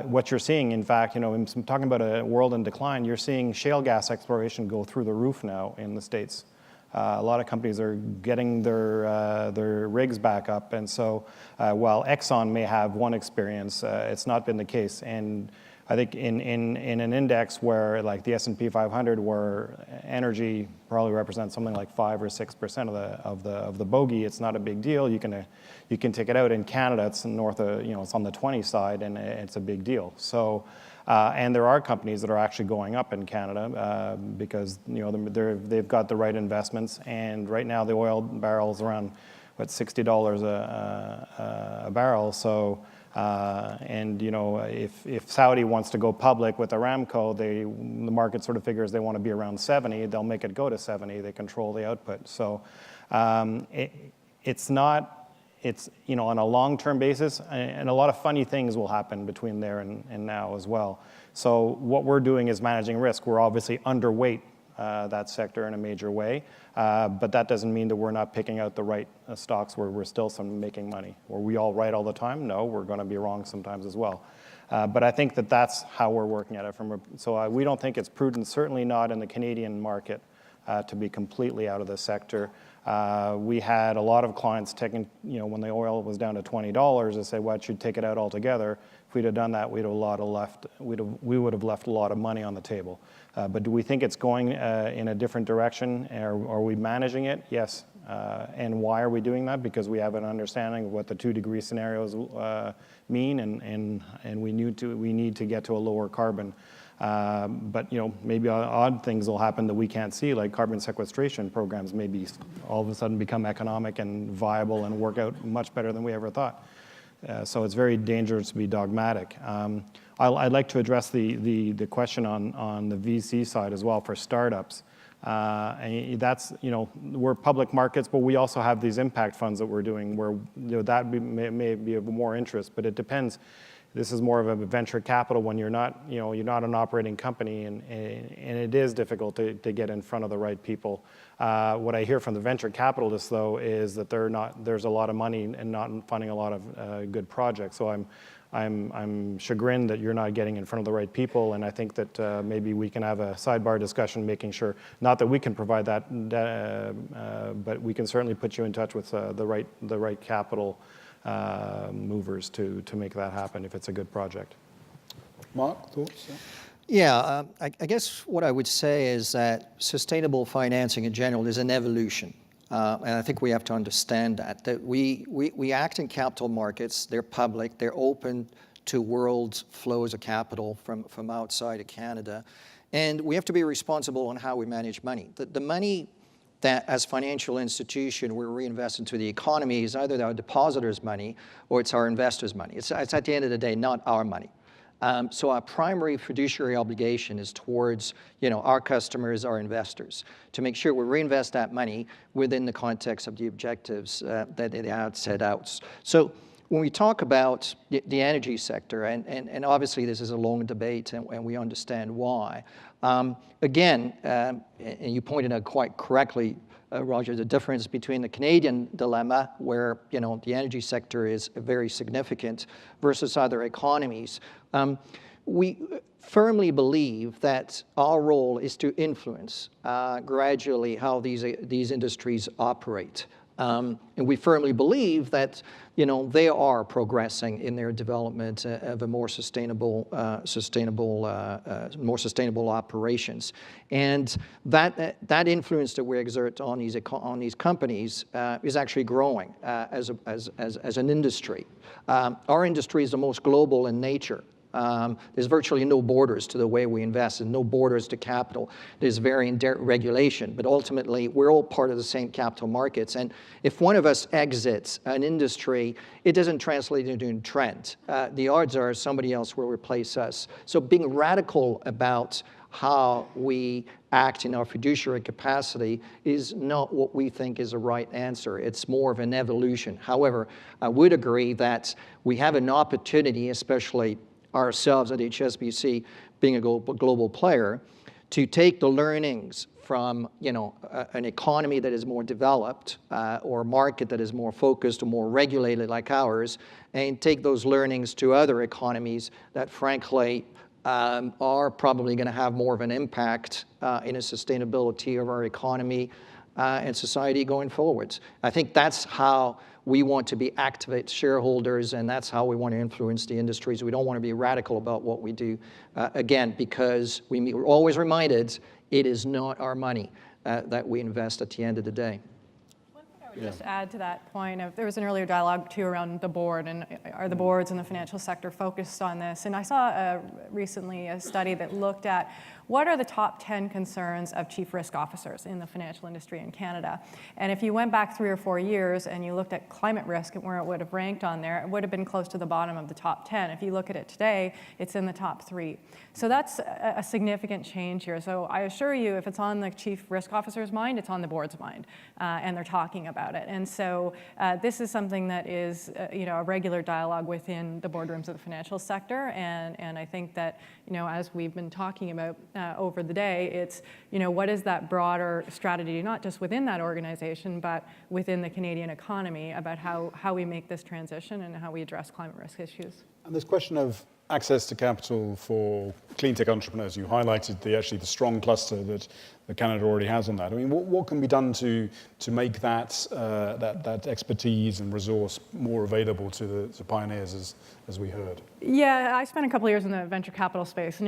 what you're seeing, in fact, I'm talking about a world in decline, you're seeing shale gas exploration go through the roof now in the States. A lot of companies are getting their rigs back up, and so while Exxon may have one experience, it's not been the case. And I think in an index where like the S&P 500, where energy probably represents something like 5 or 6% of the bogey, it's not a big deal. You can take it out. In Canada, it's north of it's on the 20 side, and it's a big deal. So. And there are companies that are actually going up in Canada because they've got the right investments. And right now the oil barrel is around $60 a barrel. So if Saudi wants to go public with Aramco, the market sort of figures they want to be around 70. They'll make it go to 70. They control the output. So it's not. It's on a long-term basis, and a lot of funny things will happen between there and now as well. So what we're doing is managing risk. We're obviously underweight that sector in a major way, but that doesn't mean that we're not picking out the right stocks where we're still making money. Were we all right all the time? No, we're going to be wrong sometimes as well. But I think that's how we're working at it. So we don't think it's prudent, certainly not in the Canadian market, to be completely out of the sector. We had a lot of clients taking, when the oil was down to $20, they said, well, should take it out altogether. If we'd have done that, we would have left a lot of money on the table. But do we think it's going in a different direction? Are we managing it? Yes. And why are we doing that? Because we have an understanding of what the 2-degree scenarios mean, and we need to get to a lower carbon. But maybe odd things will happen that we can't see, like carbon sequestration programs maybe all of a sudden become economic and viable and work out much better than we ever thought. So it's very dangerous to be dogmatic. I'd like to address the question on the VC side as well for startups. And that's, we're public markets, but we also have these impact funds that we're doing where that may be of more interest, but it depends. This is more of a venture capital when you're not an operating company, and it is difficult to get in front of the right people. What I hear from the venture capitalists, though, is that there's a lot of money and not funding a lot of good projects. So I'm chagrined that you're not getting in front of the right people, and I think that maybe we can have a sidebar discussion, making sure, not that we can provide that, but we can certainly put you in touch with the right capital movers to make that happen if it's a good project. Mark, thoughts? Yeah, I guess what I would say is that sustainable financing in general is an evolution. And I think we have to understand that we act in capital markets, they're public, they're open to world flows of capital from outside of Canada. And we have to be responsible on how we manage money. The money that as financial institution we reinvest into the economy is either our depositors' money or it's our investors' money. It's at the end of the day not our money. So our primary fiduciary obligation is towards our customers, our investors, to make sure we reinvest that money within the context of the objectives that they had set out. So when we talk about the energy sector, and obviously this is a long debate and we understand why, again, and you pointed out quite correctly, Roger, the difference between the Canadian dilemma, where the energy sector is very significant, versus other economies. We firmly believe that our role is to influence gradually how these industries operate. And we firmly believe that, they are progressing in their development of a more sustainable operations. And that influence that we exert on these companies is actually growing as an industry. Our industry is the most global in nature. There's virtually no borders to the way we invest and no borders to capital. There's varying regulation, but ultimately we're all part of the same capital markets. And if one of us exits an industry, it doesn't translate into a trend. The odds are somebody else will replace us. So being radical about how we act in our fiduciary capacity is not what we think is the right answer. It's more of an evolution. However, I would agree that we have an opportunity, especially ourselves at HSBC, being a global player, to take the learnings from an economy that is more developed or a market that is more focused or more regulated like ours, and take those learnings to other economies that frankly are probably going to have more of an impact in the sustainability of our economy and society going forwards. I think that's how we want to be activate shareholders, and that's how we want to influence the industries. We don't want to be radical about what we do, again, because we're always reminded it is not our money that we invest at the end of the day. Just add to that point of, there was an earlier dialogue too around the board, and are the boards in the financial sector focused on this? And I saw recently a study that looked at what are the top 10 concerns of chief risk officers in the financial industry in Canada. And if you went back 3 or 4 years and you looked at climate risk and where it would have ranked on there, it would have been close to the bottom of the top 10. If you look at it today, it's in the top 3. So that's a significant change here. So I assure you, if it's on the chief risk officer's mind, it's on the board's mind, and they're talking about it. And so this is something that is a regular dialogue within the boardrooms of the financial sector. And I think that as we've been talking about over the day, it's what is that broader strategy, not just within that organization, but within the Canadian economy, about how we make this transition and how we address climate risk issues. And this question of access to capital for clean tech entrepreneurs, you highlighted the strong cluster that Canada already has on that. I mean, what can be done to make that expertise and resource more available to the pioneers, as we heard? Yeah, I spent a couple of years in the venture capital space, and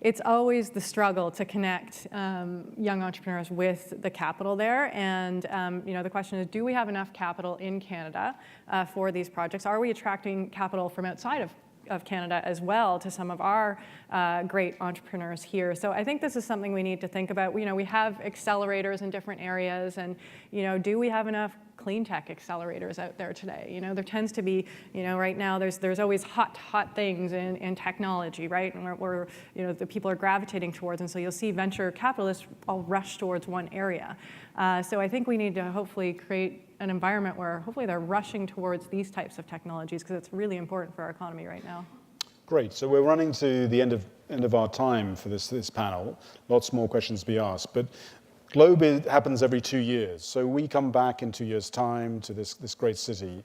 it's always the struggle to connect young entrepreneurs with the capital there. And the question is, do we have enough capital in Canada for these projects? Are we attracting capital from outside of Canada as well to some of our great entrepreneurs here? So I think this is something we need to think about. We have accelerators in different areas, and do we have enough clean tech accelerators out there today? There tends to be, right now there's always hot things in technology, right? And where the people are gravitating towards, and so you'll see venture capitalists all rush towards one area. So I think we need to hopefully create an environment where hopefully they're rushing towards these types of technologies, because it's really important for our economy right now. Great. So we're running to the end of our time for this panel. Lots more questions to be asked, but Globe happens every 2 years. So we come back in 2 years' time to this great city.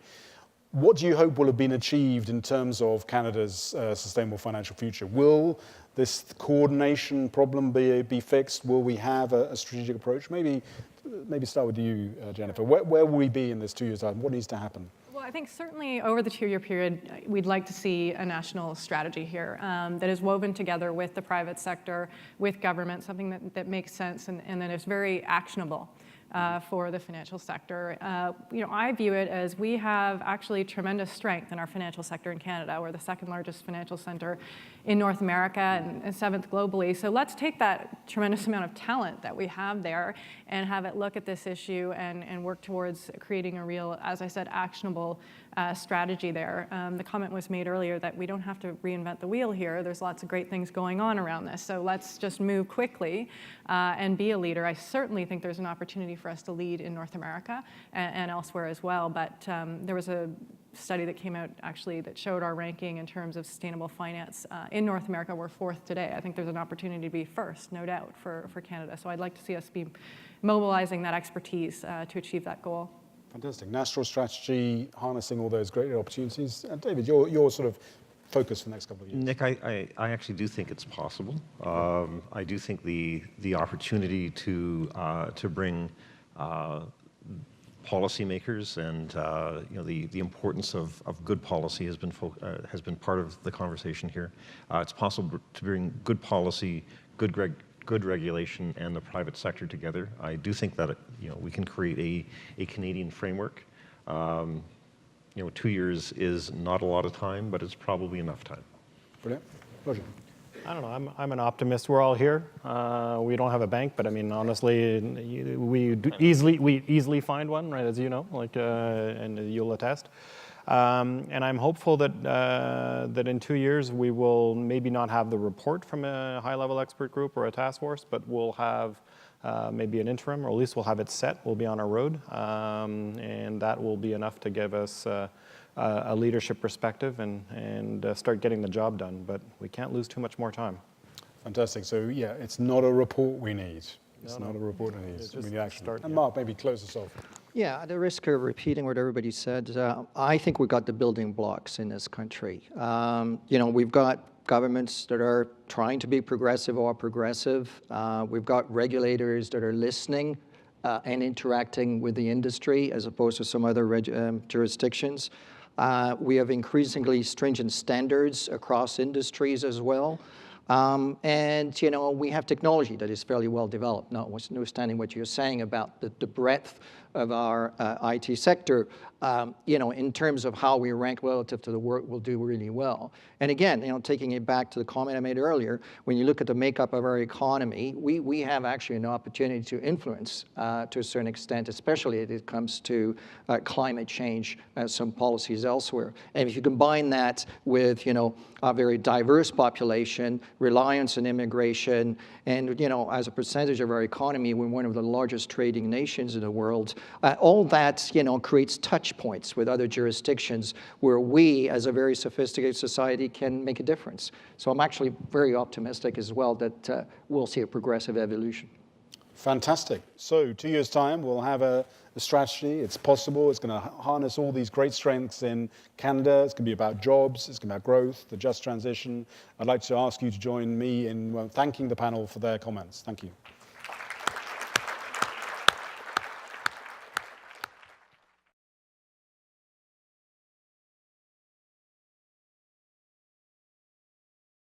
What do you hope will have been achieved in terms of Canada's sustainable financial future? Will this coordination problem be fixed? Will we have a strategic approach? Maybe start with you, Jennifer. Where will we be in this 2 years' time? What needs to happen? Well, I think certainly over the 2-year period, we'd like to see a national strategy here that is woven together with the private sector, with government, something that makes sense and that is very actionable for the financial sector. I view it as we have actually tremendous strength in our financial sector in Canada. We're the second largest financial center in North America and 7th globally. So let's take that tremendous amount of talent that we have there and have it look at this issue and work towards creating a real, as I said, actionable strategy there. The comment was made earlier that we don't have to reinvent the wheel here. There's lots of great things going on around this. So let's just move quickly and be a leader. I certainly think there's an opportunity for us to lead in North America and elsewhere as well. But there was a study that came out actually that showed our ranking in terms of sustainable finance in North America. We're 4th today. I think there's an opportunity to be first, no doubt, for Canada. So I'd like to see us be mobilizing that expertise to achieve that goal. Fantastic. National strategy, harnessing all those great opportunities. And David, your sort of focus for the next couple of years. Nick, I actually do think it's possible. I do think the opportunity to bring policymakers, and the importance of good policy has been part of the conversation here. It's possible to bring good policy, good regulation, and the private sector together. I do think that we can create a Canadian framework. 2 years is not a lot of time, but it's probably enough time. Brilliant. Roger. I don't know. I'm an optimist. We're all here. We don't have a bank, but I mean, honestly, we easily find one, right? As you know, and you'll attest. And I'm hopeful that in 2 years we will maybe not have the report from a high-level expert group or a task force, but we'll have maybe an interim, or at least we'll have it set. We'll be on our road, and that will be enough to give us a leadership perspective and start getting the job done. But we can't lose too much more time. Fantastic. So yeah, it's not a report we need. It's not a report we need. We need action. And Mark, maybe close us off. Yeah, at the risk of repeating what everybody said, I think we've got the building blocks in this country. We've got governments that are trying to be progressive or progressive. We've got regulators that are listening and interacting with the industry as opposed to some other jurisdictions. We have increasingly stringent standards across industries as well. And we have technology that is fairly well developed, notwithstanding what you're saying about the breadth of our IT sector, in terms of how we rank relative to the work we'll do really well. And again, taking it back to the comment I made earlier, when you look at the makeup of our economy, we have actually an opportunity to influence to a certain extent, especially if it comes to climate change, some policies elsewhere. And if you combine that with, a very diverse population, reliance on immigration, and, as a percentage of our economy, we're one of the largest trading nations in the world. All that, creates touch points with other jurisdictions where we, as a very sophisticated society, can make a difference. So I'm actually very optimistic as well that we'll see a progressive evolution. Fantastic. So 2 years' time, we'll have a strategy. It's possible. It's going to harness all these great strengths in Canada. It's going to be about jobs. It's going to be about growth, the just transition. I'd like to ask you to join me in thanking the panel for their comments. Thank you.